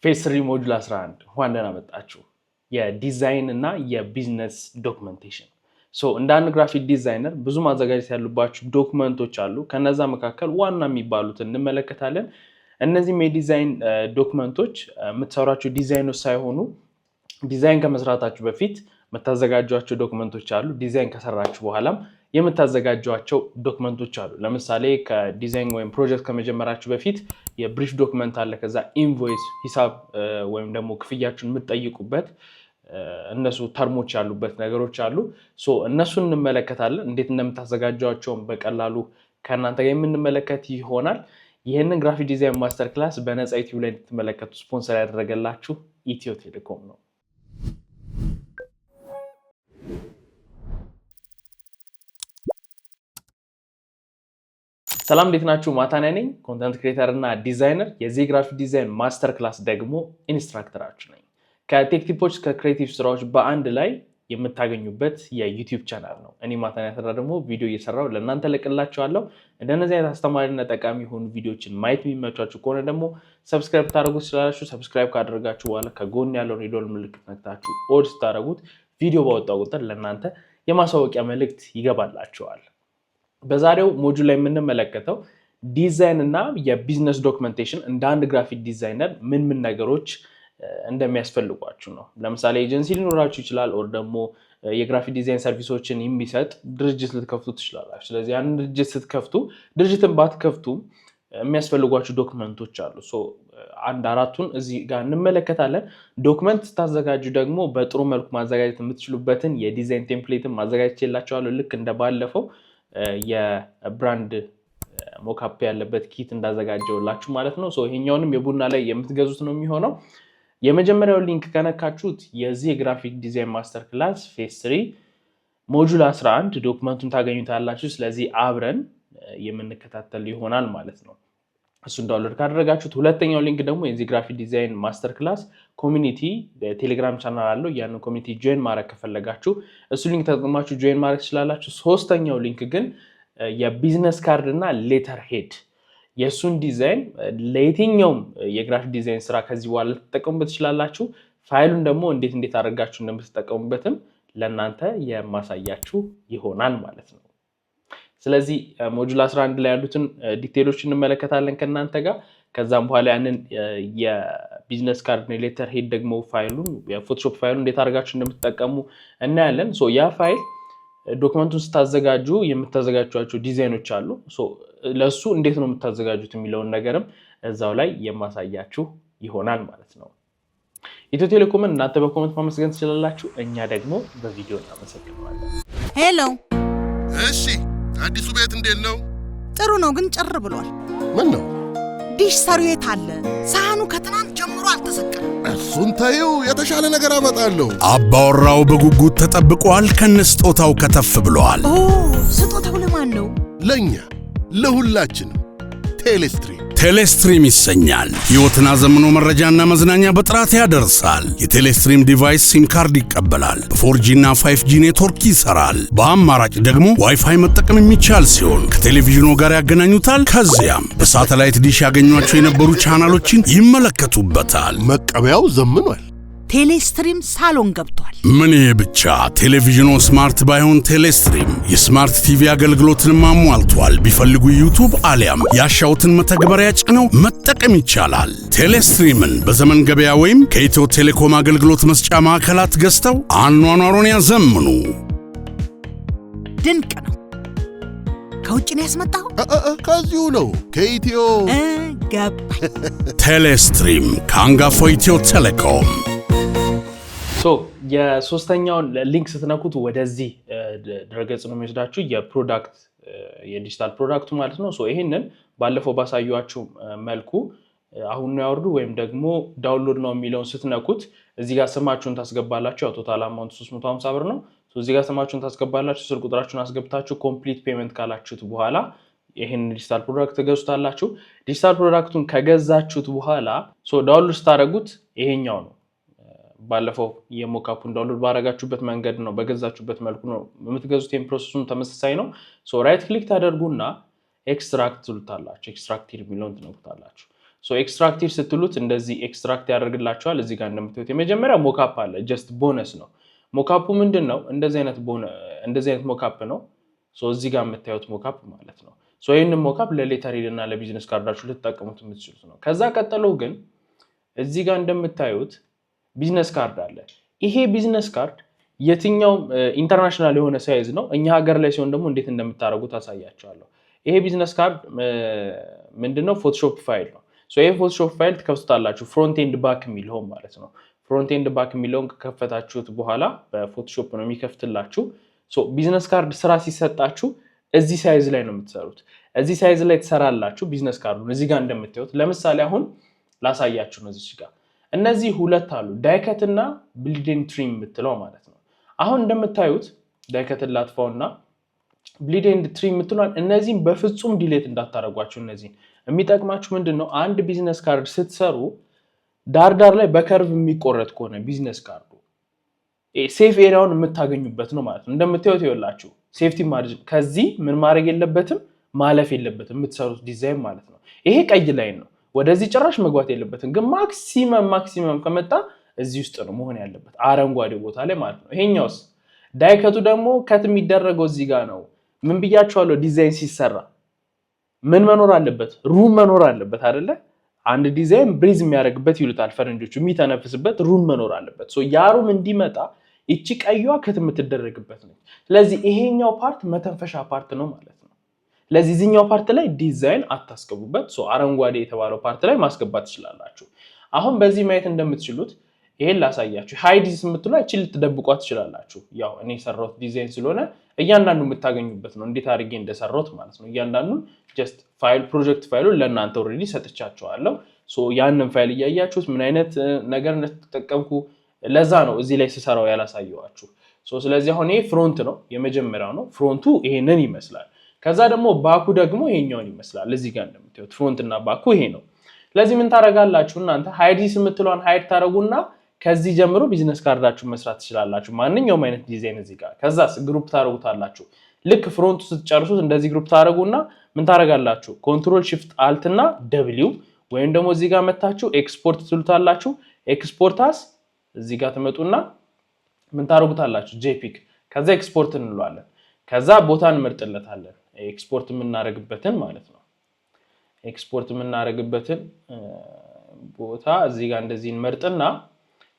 ፌስ 3 ሞጁል 11 እንኳን ደህና መጣችሁ። የዲዛይን እና የቢዝነስ ዶክመንቴሽን እንደ አንድ ግራፊክ ዲዛይነር ብዙ ማዘጋጀት ያሉባችሁ ዶክመንቶች አሉ። ከነዛ መካከል ዋና የሚባሉትን እንመለከታለን። እነዚህም የዲዛይን ዶክመንቶች የምትሰሯቸው ዲዛይኖች ሳይሆኑ ዲዛይን ከመስራታችሁ በፊት የምታዘጋጇቸው ዶክመንቶች አሉ። ዲዛይን ከሰራችሁ በኋላም የምታዘጋጇቸው ዶክመንቶች አሉ። ለምሳሌ ከዲዛይን ወይም ፕሮጀክት ከመጀመራችሁ በፊት የብሪፍ ዶክመንት አለ። ከዛ ኢንቮይስ ሂሳብ ወይም ደግሞ ክፍያችሁን የምትጠይቁበት እነሱ ተርሞች ያሉበት ነገሮች አሉ። እነሱን እንመለከታለን። እንዴት እንደምታዘጋጇቸውን በቀላሉ ከእናንተ ጋር የምንመለከት ይሆናል። ይህንን ግራፊክ ዲዛይን ማስተር ክላስ በነፃ ዩቲዩብ ላይ እንድትመለከቱ ስፖንሰር ያደረገላችሁ ኢትዮ ቴሌኮም ነው። ሰላም እንዴት ናችሁ? ማታንያ ነኝ፣ ኮንተንት ክሬተር እና ዲዛይነር። የዚህ ግራፊክ ዲዛይን ማስተር ክላስ ደግሞ ኢንስትራክተራችሁ ነኝ። ከቴክ ቲፖች ከክሬቲቭ ስራዎች በአንድ ላይ የምታገኙበት የዩቲዩብ ቻናል ነው። እኔ ማታንያ ተራ ደግሞ ቪዲዮ እየሰራው ለእናንተ ለቅላችኋለሁ። እንደነዚህ አይነት አስተማሪና ጠቃሚ የሆኑ ቪዲዮችን ማየት የሚመቻችሁ ከሆነ ደግሞ ሰብስክራይብ ታደርጉት ስላላችሁ ሰብስክራይብ ካደረጋችሁ በኋላ ከጎን ያለውን የደወል ምልክት ነክታችሁ ኦል ስታደርጉት ቪዲዮ ባወጣው ቁጥር ለእናንተ የማሳወቂያ መልእክት ይገባላችኋል። በዛሬው ሞጁል ላይ የምንመለከተው ዲዛይን እና የቢዝነስ ዶክመንቴሽን እንደ አንድ ግራፊክ ዲዛይነር ምን ነገሮች እንደሚያስፈልጓችሁ ነው። ለምሳሌ ኤጀንሲ ሊኖራችሁ ይችላል፣ ኦር ደግሞ የግራፊክ ዲዛይን ሰርቪሶችን የሚሰጥ ድርጅት ልትከፍቱ ትችላላችሁ። ስለዚህ ያን ድርጅት ስትከፍቱ፣ ድርጅትን ባትከፍቱ የሚያስፈልጓችሁ ዶክመንቶች አሉ። አንድ አራቱን እዚህ ጋር እንመለከታለን። ዶክመንት ስታዘጋጁ ደግሞ በጥሩ መልኩ ማዘጋጀት የምትችሉበትን የዲዛይን ቴምፕሌትን ማዘጋጀት የላቸዋለሁ። ልክ እንደባለፈው የብራንድ ሞካፕ ያለበት ኪት እንዳዘጋጀውላችሁ ማለት ነው። ይሄኛውንም የቡና ላይ የምትገዙት ነው የሚሆነው። የመጀመሪያው ሊንክ ከነካችሁት የዚህ የግራፊክ ዲዛይን ማስተር ክላስ ፌስ 3 ሞጁል 11 ዶክመንቱን ታገኙታላችሁ። ስለዚህ አብረን የምንከታተል ይሆናል ማለት ነው። እሱን ዳውንሎድ ካደረጋችሁት፣ ሁለተኛው ሊንክ ደግሞ የዚህ ግራፊክ ዲዛይን ማስተር ክላስ ኮሚኒቲ ቴሌግራም ቻናል አለው። ያንን ኮሚኒቲ ጆይን ማድረግ ከፈለጋችሁ እሱ ሊንክ ተጠቅማችሁ ጆይን ማድረግ ትችላላችሁ። ሶስተኛው ሊንክ ግን የቢዝነስ ካርድ እና ሌተር ሄድ የእሱን ዲዛይን ለየትኛውም የግራፊክ ዲዛይን ስራ ከዚህ በኋላ ልትጠቀሙበት ትችላላችሁ። ፋይሉን ደግሞ እንዴት አድርጋችሁ እንደምትጠቀሙበትም ለእናንተ የማሳያችሁ ይሆናል ማለት ነው። ስለዚህ ሞጁል 11 ላይ ያሉትን ዲቴሎች እንመለከታለን ከእናንተ ጋር። ከዛም በኋላ ያንን የቢዝነስ ካርድ እና ሌተር ሄድ ደግሞ ፋይሉን የፎቶሾፕ ፋይሉን እንዴት አድርጋችሁ እንደምትጠቀሙ እናያለን። ያ ፋይል ዶክመንቱን ስታዘጋጁ የምታዘጋጇቸው ዲዛይኖች አሉ። ለሱ እንዴት ነው የምታዘጋጁት የሚለውን ነገርም እዛው ላይ የማሳያችሁ ይሆናል ማለት ነው። ኢትዮ ቴሌኮምን እናንተ በኮሜንት ማመስገን ትችላላችሁ፣ እኛ ደግሞ በቪዲዮ እናመሰግናለን። ሄሎ፣ እሺ፣ አዲሱ ቤት እንዴት ነው? ጥሩ ነው፣ ግን ጭር ብሏል። ምን ነው? ዲሽ ሰሪው የት አለ? ሳህኑ ከትናንት ጀምሮ አልተሰቀለም። እሱን ተይው፣ የተሻለ ነገር አመጣለሁ። አባወራው በጉጉት ተጠብቋል። ከነስጦታው ከተፍ ብሏል። ስጦታው ለማን ነው? ለኛ ለሁላችንም። ቴሌስትሪም ይሰኛል። ሕይወትን አዘምኖ መረጃና መዝናኛ በጥራት ያደርሳል። የቴሌስትሪም ዲቫይስ ሲም ካርድ ይቀበላል። በ4G እና 5G ኔትወርክ ይሰራል። በአማራጭ ደግሞ ዋይፋይ መጠቀም የሚቻል ሲሆን ከቴሌቪዥኑ ጋር ያገናኙታል። ከዚያም በሳተላይት ዲሽ ያገኟቸው የነበሩ ቻናሎችን ይመለከቱበታል። መቀበያው ዘምኗል። ቴሌስትሪም ሳሎን ገብቷል። ምን ይሄ ብቻ! ቴሌቪዥኑ ስማርት ባይሆን ቴሌስትሪም የስማርት ቲቪ አገልግሎትን አሟልቷል። ቢፈልጉ ዩቲዩብ አሊያም ያሻውትን መተግበሪያ ጭነው መጠቀም ይቻላል። ቴሌስትሪምን በዘመን ገበያ ወይም ከኢትዮ ቴሌኮም አገልግሎት መስጫ ማዕከላት ገዝተው አኗኗሩን ያዘምኑ። ድንቅ ነው። ከውጭ ነው ያስመጣው? ከዚሁ ነው፣ ከኢትዮ ገባኝ። ቴሌስትሪም ከአንጋፋው ኢትዮ ቴሌኮም። የሶስተኛውን ሊንክ ስትነኩት ወደዚህ ድረገጽ ነው የሚወስዳችሁ፣ የፕሮዳክት የዲጂታል ፕሮዳክቱ ማለት ነው። ይሄንን ባለፈው ባሳዩአችሁ መልኩ አሁን ነው ያወርዱ ወይም ደግሞ ዳውንሎድ ነው የሚለውን ስትነኩት እዚህ ጋር ስማችሁን ታስገባላችሁ። ያው ቶታል አማውንት 350 ብር ነው። እዚህ ጋር ስማችሁን ታስገባላችሁ፣ ስልክ ቁጥራችሁን አስገብታችሁ ኮምፕሊት ፔመንት ካላችሁት በኋላ ይሄን ዲጂታል ፕሮዳክት ትገዙታላችሁ። ዲጂታል ፕሮዳክቱን ከገዛችሁት በኋላ ዳውንሎድ ስታደርጉት ይሄኛው ነው። ባለፈው የሞካፑን ዳውንሎድ ባረጋችሁበት መንገድ ነው፣ በገዛችሁበት መልኩ ነው የምትገዙት። ፕሮሰሱን ተመሳሳይ ነው። ራይት ክሊክ ታደርጉና ኤክስትራክት ትሉታላችሁ። ኤክስትራክት የሚለውን ትነኩታላችሁ። ሶ ኤክስትራክት ሂር ስትሉት እንደዚህ ኤክስትራክት ያደርግላችኋል እዚህ ጋር እንደምታዩት የመጀመሪያ ሞካፕ አለ ጀስት ቦነስ ነው ሞካፑ ምንድነው እንደዚህ አይነት ሞካፕ ነው ሶ እዚህ ጋር የምታዩት ሞካፕ ማለት ነው ሶ ይሄንን ሞካፕ ለሌተር ሄድ እና ለቢዝነስ ካርዳችሁ ልትጠቀሙት የምትችሉት ነው ከዛ ቀጥሎ ግን እዚህ ጋር እንደምታዩት ቢዝነስ ካርድ አለ ይሄ ቢዝነስ ካርድ የትኛው ኢንተርናሽናል የሆነ ሳይዝ ነው እኛ ሀገር ላይ ሲሆን ደግሞ እንዴት እንደምታረጉት አሳያችኋለሁ ይሄ ቢዝነስ ካርድ ምንድነው ፎቶሾፕ ፋይል ነው ሶ ይሄ ፎቶሾፕ ፋይል ትከፍቱታላችሁ ፍሮንት ኤንድ ባክ የሚለው ማለት ነው ፍሮንት ኤንድ ባክ የሚለውን ከከፈታችሁት በኋላ በፎቶሾፕ ነው የሚከፍትላችሁ ሶ ቢዝነስ ካርድ ስራ ሲሰጣችሁ እዚህ ሳይዝ ላይ ነው የምትሰሩት እዚህ ሳይዝ ላይ ትሰራላችሁ ቢዝነስ ካርዱን እዚህ ጋር እንደምታዩት ለምሳሌ አሁን ላሳያችሁ ነው እዚህ ጋር እነዚህ ሁለት አሉ ዳይከት እና ብሊድ ትሪም የምትለው ማለት ነው አሁን እንደምታዩት ዳይከት ላጥፋውና ብሊድ ኤንድ ትሪም የምትሏን እነዚህን በፍጹም ዲሌት እንዳታረጓቸው እነዚህን የሚጠቅማችሁ ምንድነው አንድ ቢዝነስ ካርድ ስትሰሩ ዳርዳር ላይ በከርቭ የሚቆረጥ ከሆነ ቢዝነስ ካርዱ ሴፍ ኤሪያውን የምታገኙበት ነው ማለት ነው እንደምታዩት ይወላችሁ ሴፍቲ ማርጅን ከዚህ ምን ማድረግ የለበትም ማለፍ የለበትም የምትሰሩት ዲዛይን ማለት ነው ይሄ ቀይ ላይን ነው ወደዚህ ጭራሽ መግባት የለበትም ግን ማክሲመም ከመጣ እዚህ ውስጥ ነው መሆን ያለበት አረንጓዴ ቦታ ላይ ማለት ነው ይሄኛውስ ዳይከቱ ደግሞ ከት የሚደረገው እዚህ ጋር ነው ምን ብያችኋለሁ ዲዛይን ሲሰራ ምን መኖር አለበት ሩም መኖር አለበት አይደለ አንድ ዲዛይን ብሪዝ የሚያደርግበት ይሉታል ፈረንጆቹ የሚተነፍስበት ሩም መኖር አለበት ሶ ያ ሩም እንዲመጣ እቺ ቀይዋ ከት የምትደረግበት ነው ስለዚህ ይሄኛው ፓርት መተንፈሻ ፓርት ነው ማለት ነው ስለዚህ እዚህኛው ፓርት ላይ ዲዛይን አታስገቡበት ሶ አረንጓዴ የተባለው ፓርት ላይ ማስገባት ትችላላችሁ አሁን በዚህ ማየት እንደምትችሉት ይሄን ላሳያችሁ ሃይዲስ የምትሉ እቺ ልትደብቋት ትችላላችሁ ያው እኔ ሰራሁት ዲዛይን ስለሆነ እያንዳንዱ የምታገኙበት ነው እንዴት አድርጌ እንደሰራሁት ማለት ነው እያንዳንዱ ጀስት ፋይል ፕሮጀክት ፋይሉን ለእናንተ ኦሬዲ ሰጥቻችኋለሁ ሶ ያንን ፋይል እያያችሁት ምን አይነት ነገር እንደተጠቀምኩ ለዛ ነው እዚህ ላይ ስሰራው ያላሳየዋችሁ ሶ ስለዚህ አሁን ይሄ ፍሮንት ነው የመጀመሪያው ነው ፍሮንቱ ይሄንን ይመስላል ከዛ ደግሞ ባኩ ደግሞ ይሄኛውን ይመስላል እዚህ ጋር እንደምታዩት ፍሮንት እና ባኩ ይሄ ነው ስለዚህ ምን ታረጋላችሁ እናንተ ሃይዲስ የምትሏን ሃይድ ታረጉና ከዚህ ጀምሮ ቢዝነስ ካርዳችሁን መስራት ትችላላችሁ ማንኛውም አይነት ዲዛይን እዚህ ጋር ከዛስ ግሩፕ ታረጉታላችሁ ልክ ፍሮንቱ ስትጨርሱት እንደዚህ ግሩፕ ታረጉና ምን ታረጋላችሁ ኮንትሮል shift alt እና w ወይም ደግሞ እዚህ ጋር መታችሁ ኤክስፖርት ትሉታላችሁ ኤክስፖርታስ እዚህ ጋር ተመጡና ምን ታረጉታላችሁ jpeg ከዛ ኤክስፖርት እንለዋለን ከዛ ቦታ እንመርጥለታለን ኤክስፖርት የምናረግበትን ማለት ነው ኤክስፖርት የምናረግበትን ቦታ እዚህ ጋር እንደዚህ እንመርጥና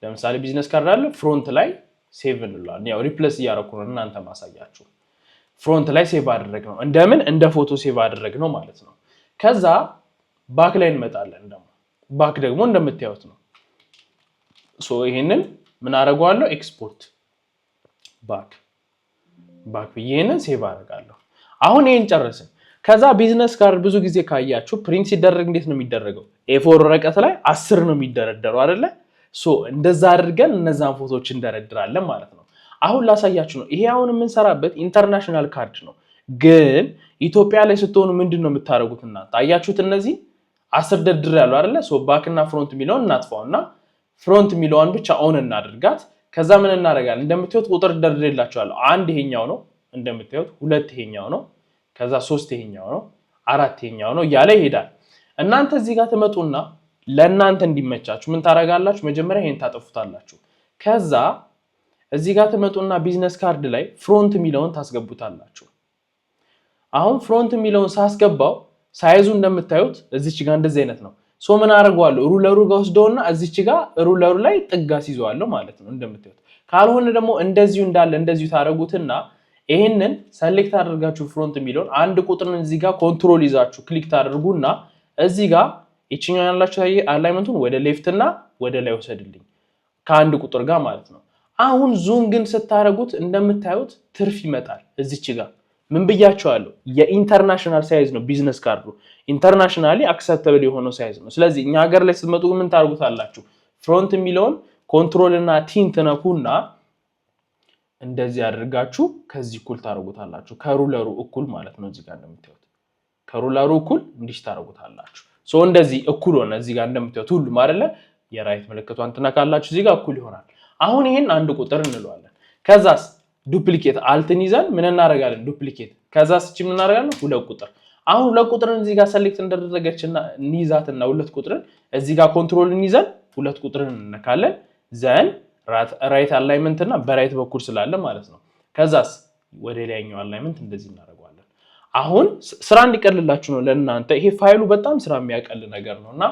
ለምሳሌ ቢዝነስ ካርድ አለ ፍሮንት ላይ ሴቭ እንላለን ያው ሪፕሌስ እያደረኩ ነው እናንተ ማሳያችሁ ፍሮንት ላይ ሴቭ አደረግ ነው እንደምን እንደ ፎቶ ሴቭ አደረግ ነው ማለት ነው ከዛ ባክ ላይ እንመጣለን ደግሞ ባክ ደግሞ እንደምታዩት ነው ሶ ይሄንን ምን አደርጋለሁ ኤክስፖርት ባክ ይሄንን ሴቭ አደርጋለሁ አሁን ይሄን ጨረስን ከዛ ቢዝነስ ካርድ ብዙ ጊዜ ካያችሁ ፕሪንት ሲደረግ እንዴት ነው የሚደረገው A4 ወረቀት ላይ 10 ነው የሚደረደረው አይደለ ሶ እንደዛ አድርገን እነዛን ፎቶዎች እንደረድራለን ማለት ነው አሁን ላሳያችሁ ነው ይሄ አሁን የምንሰራበት ኢንተርናሽናል ካርድ ነው ግን ኢትዮጵያ ላይ ስትሆኑ ምንድነው የምታረጉት እናንተ አያችሁት እነዚህ 10 ደርድር ያለው አይደለ ሶ ባክ እና ፍሮንት ሚለውን እናጥፋውና ፍሮንት ሚለውን ብቻ ኦን እናድርጋት ከዛ ምን እናደርጋለን እንደምታዩት ቁጥር ደርድሬላችኋለሁ አንድ ይሄኛው ነው እንደምታዩት ሁለት ይሄኛው ነው ከዛ ሶስት ይሄኛው ነው አራት ይሄኛው ነው ያለ ይሄዳል እናንተ እዚህ ጋር ተመጡና ለእናንተ እንዲመቻችሁ ምን ታረጋላችሁ መጀመሪያ ይሄን ታጠፉታላችሁ ከዛ እዚህ ጋር ተመጡና ቢዝነስ ካርድ ላይ ፍሮንት ሚለውን ታስገቡታላችሁ አሁን ፍሮንት ሚለውን ሳስገባው ሳይዙ እንደምታዩት እዚች ጋር እንደዚህ አይነት ነው ሶ ምን አደርጋለሁ ሩለሩ ጋር ወስደውና እዚች ጋር ሩለሩ ላይ ጥጋ ሲይዘዋለሁ ማለት ነው እንደምታዩት ካልሆነ ደግሞ እንደዚሁ እንዳለ እንደዚሁ ታረጉትና ይሄንን ሰሌክት አድርጋችሁ ፍሮንት ሚለውን አንድ ቁጥርን እዚህ ጋር ኮንትሮል ይዛችሁ ክሊክ ታደርጉና እዚህ ጋር እቺኛው ያላችሁ አላይመንቱን ወደ ሌፍት እና ወደ ላይ ወሰድልኝ ከአንድ ቁጥር ጋር ማለት ነው አሁን ዙም ግን ስታረጉት እንደምታዩት ትርፍ ይመጣል እዚች ጋር ምን ብያችኋለሁ የኢንተርናሽናል ሳይዝ ነው ቢዝነስ ካርዱ ኢንተርናሽናሊ አክሰፕተብል የሆነው ሳይዝ ነው ስለዚህ እኛ ሀገር ላይ ስትመጡ ምን ታርጉታላችሁ ፍሮንት ሚለውን ኮንትሮል እና ቲን ተነኩና እንደዚህ አድርጋችሁ ከዚህ እኩል ታረጉታላችሁ ከሩለሩ እኩል ማለት ነው እዚህ ጋር እንደምታዩት ከሩለሩ እኩል እንዲህ ታረጉታላችሁ ሶ እንደዚህ እኩል ሆነ እዚህ ጋር እንደምታዩት ሁሉም አይደለ የራይት ምልክቷን ትነካላችሁ እዚህ ጋር እኩል ይሆናል አሁን ይሄን አንድ ቁጥር እንለዋለን ከዛስ ዱፕሊኬት አልትን ይዘን ምን እናደርጋለን ዱፕሊኬት ከዛስ እቺ ምን እናደርጋለን ሁለት ቁጥር አሁን ሁለት ቁጥርን እዚህ ጋር ሰሌክት እንደደረገችና እንይዛትና ሁለት ቁጥርን እዚህ ጋር ኮንትሮል እንይዘን ሁለት ቁጥርን እንነካለን ዘን ራይት አላይመንት እና በራይት በኩል ስላለ ማለት ነው ከዛስ ወደ ላይኛው አላይመንት እንደዚህ እናደርጋለን አሁን ስራ እንዲቀልላችሁ ነው ለእናንተ ይሄ ፋይሉ በጣም ስራ የሚያቀል ነገር ነውና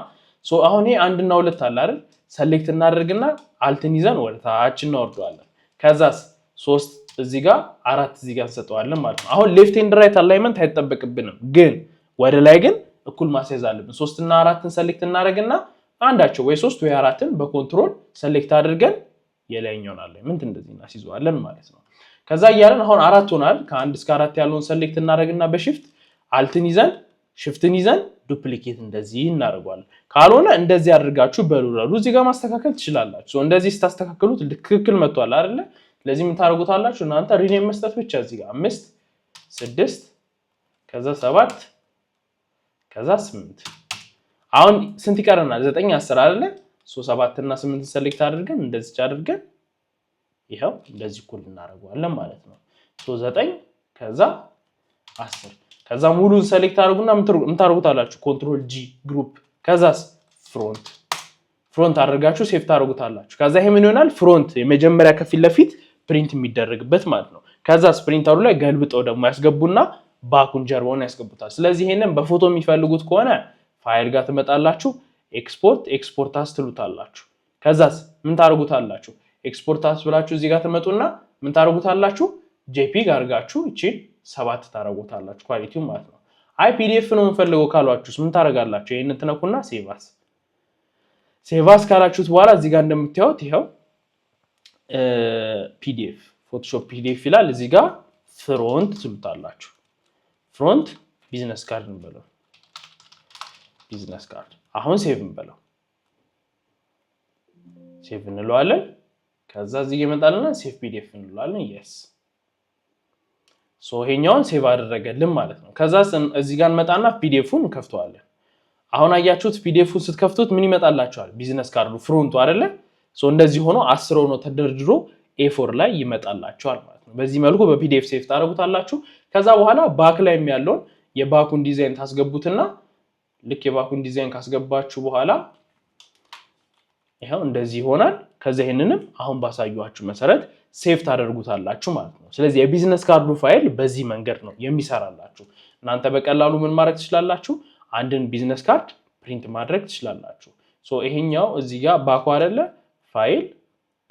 ሶ አሁን ይሄ 1 እና 2 አለ አይደል ሰሌክት እናደርግና አልትን ይዘን ወደ ታች እናወርደዋለን ከዛስ 3 እዚህ ጋር 4 እዚህ ጋር እንሰጠዋለን ማለት ነው አሁን ሌፍት ኤንድ ራይት አላይመንት አይተጠበቅብንም ግን ወደ ላይ ግን እኩል ማስያዝ አለብን 3 እና 4ን ሰሌክት እናደርግና አንዳቸው ወይ 3 ወይ 4ን በኮንትሮል ሰሌክት አድርገን የላይኛውን አላይመንት እንደዚህ እናስይዘዋለን ማለት ነው ከዛ ያለን አሁን 4 ሆናል ከ1 እስከ 4 ያለውን ሰሌክት እናደርግና በሺፍት አልትን ይዘን ሽፍትን ይዘን ዱፕሊኬት እንደዚህ እናደርጋለን ካልሆነ እንደዚህ አድርጋችሁ በሉራሉ እዚህ ጋር ማስተካከል ትችላላችሁ ሶ እንደዚህ ስታስተካክሉት ትክክል መጥቷል አይደል ስለዚህ ምን ታደርጉታላችሁ እናንተ ሪኔም መስጠት ብቻ እዚህ ጋር 5 6 ከዛ 7 ከዛ 8 አሁን ስንት ይቀረናል 9 10 አይደል ሶ 7 እና 8 ሰሌክት አድርገን እንደዚህ አድርገን ይሄው እንደዚህ እኩል እናደርጋለን ማለት ነው ሶ 9 ከዛ 10 ከዛ ሙሉን ሰሌክት አድርጉና ምን ታደርጉታላችሁ ኮንትሮል ጂ ግሩፕ ከዛስ ፍሮንት አድርጋችሁ ሴቭ ታደርጉታላችሁ ከዛ ይሄ ምን ይሆናል ፍሮንት የመጀመሪያ ከፊት ለፊት ፕሪንት የሚደረግበት ማለት ነው ከዛስ ፕሪንተሩ ላይ ገልብጠው ደግሞ ያስገቡና ባኩን ጀርባውን ያስገቡታል ስለዚህ ይሄንን በፎቶ የሚፈልጉት ከሆነ ፋይል ጋር ትመጣላችሁ ኤክስፖርት አስ ትሉታላችሁ ከዛስ ምን ታደርጉታላችሁ ኤክስፖርት አስ ብላችሁ እዚህ ጋር ትመጡና ምን ታደርጉታላችሁ ጄፒግ አድርጋችሁ እቺ 7 ታደርጉታላችሁ ኳሊቲው ማለት ነው አይ ፒዲኤፍ ነው የምፈልገው ካሏችሁስ ምን ታደርጋላችሁ ይሄንን ትነኩና ሴቫስ ካላችሁት በኋላ እዚህ ጋር እንደምታዩት ይሄው ፒዲኤፍ ፎቶሾፕ ፒዲኤፍ ይላል እዚህ ጋር ፍሮንት ትሉታላችሁ ፍሮንት ቢዝነስ ካርድ እንበለው ቢዝነስ ካርድ አሁን ሴቭ እንበለው ሴቭ እንለዋለን ከዛ እዚህ ይመጣልና ሴቭ ፒዲኤፍ እንለዋለን yes ሶ ይሄኛውን ሴቭ አደረገልን ማለት ነው ከዛ እዚህ ጋር እንመጣና ፒዲኤፉን እንከፍተዋለን አሁን አያችሁት ፒዲኤፉን ስትከፍቱት ምን ይመጣላችኋል ቢዝነስ ካርዱ ፍሮንቱ አይደለ ሶ እንደዚህ ሆኖ 10 ሆኖ ተደርድሮ A4 ላይ ይመጣላችኋል ማለት ነው በዚህ መልኩ በፒዲኤፍ ሴቭ ታደርጉታላችሁ ከዛ በኋላ ባክ ላይ ያለውን የባኩን ዲዛይን ታስገቡትና ልክ የባኩን ዲዛይን ካስገባችሁ በኋላ ይሄው እንደዚህ ይሆናል ከዛ ይሄንንም አሁን ባሳዩአችሁ መሰረት ሴቭ ታደርጉታላችሁ ማለት ነው ስለዚህ የቢዝነስ ካርዱ ፋይል በዚህ መንገድ ነው የሚሰራላችሁ እናንተ በቀላሉ ምን ማድረግ ትችላላችሁ አንድን ቢዝነስ ካርድ ፕሪንት ማድረግ ትችላላችሁ ሶ ይሄኛው እዚህ ጋር ባኩ አይደለ ፋይል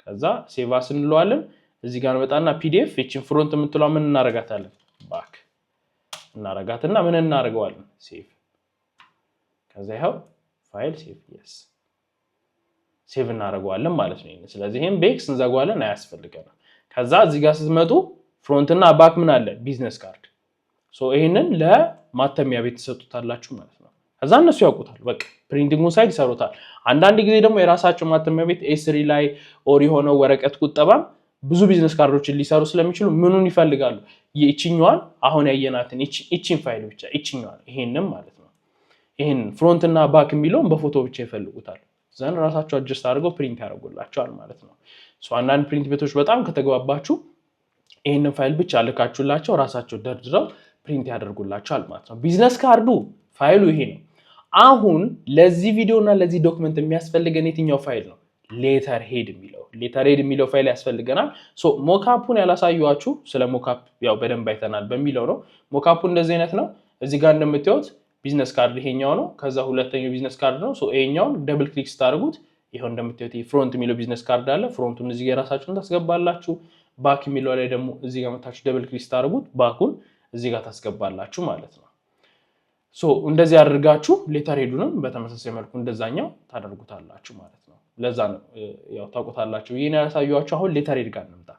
ከዛ ሴቭ አስ እንለዋለን እዚህ ጋር መጣና ፒዲኤፍ እቺን ፍሮንት የምትለው ምን እናረጋታለን ባክ እናረጋትና ምን እናረጋዋለን ሴቭ ከዛ ይሄው ፋይል ሴቭ yes ሴቭ እናረጋዋለን ማለት ነው ስለዚህ ይሄን ቤክስ እንዘጋዋለን አያስፈልገንም ከዛ እዚህ ጋር ስትመጡ ፍሮንት እና ባክ ምን አለ ቢዝነስ ካርድ ሶ ይሄንን ለማተሚያ ቤት ተሰጥቷላችሁ ማለት ነው ከዛ እነሱ ያውቁታል በቃ ፕሪንቲንጉን ሳይድ ይሰሩታል አንዳንድ ጊዜ ደግሞ የራሳቸው ማተሚያ ቤት A3 ላይ ኦር የሆነ ወረቀት ቁጠባም ብዙ ቢዝነስ ካርዶችን ሊሰሩ ስለሚችሉ ምኑን ይፈልጋሉ ይቺኛዋን አሁን ያየናትን ይቺን ፋይል ብቻ ይቺኛዋን ይሄንን ማለት ነው ይሄን ፍሮንት እና ባክ የሚለውን በፎቶ ብቻ ይፈልጉታል ዘን ራሳቸው አድጀስት አድርገው ፕሪንት ያደርጉላቸዋል ማለት ነው ሶ አንዳንድ ፕሪንት ቤቶች በጣም ከተግባባችሁ ይሄንን ፋይል ብቻ ልካችሁላቸው ራሳቸው ደርድረው ፕሪንት ያደርጉላቸዋል ማለት ነው ቢዝነስ ካርዱ ፋይሉ ይሄ ነው አሁን ለዚህ ቪዲዮ እና ለዚህ ዶክመንት የሚያስፈልገን የትኛው ፋይል ነው ሌተር ሄድ የሚለው ፋይል ያስፈልገናል ሶ ሞካፑን ያላሳዩአችሁ ስለ ሞካፕ ያው በደንብ አይተናል በሚለው ነው ሞካፑ እንደዚህ አይነት ነው እዚህ ጋር እንደምታዩት ቢዝነስ ካርድ ይሄኛው ነው ከዛ ሁለተኛው ቢዝነስ ካርድ ነው ሶ ይሄኛውን ደብል ክሊክ ስታደርጉት ይሄው እንደምታዩት ፍሮንት የሚለው ቢዝነስ ካርድ አለ ፍሮንቱን እዚህ ጋር ራሳችሁን ታስገባላችሁ ባክ የሚለው ላይ ደግሞ እዚህ ጋር መታችሁ ደብል ክሊክ ስታደርጉት ባኩን እዚህ ጋር ታስገባላችሁ ማለት ነው ሶ እንደዚህ አድርጋችሁ ሌተር ሄዱንም በተመሳሳይ መልኩ እንደዛኛው ታደርጉታላችሁ ማለት ነው ለዛ ነው ያው ታውቁታላችሁ ይሄን ያሳዩአችሁ አሁን ሌተር ሄድ ጋር እንምጣ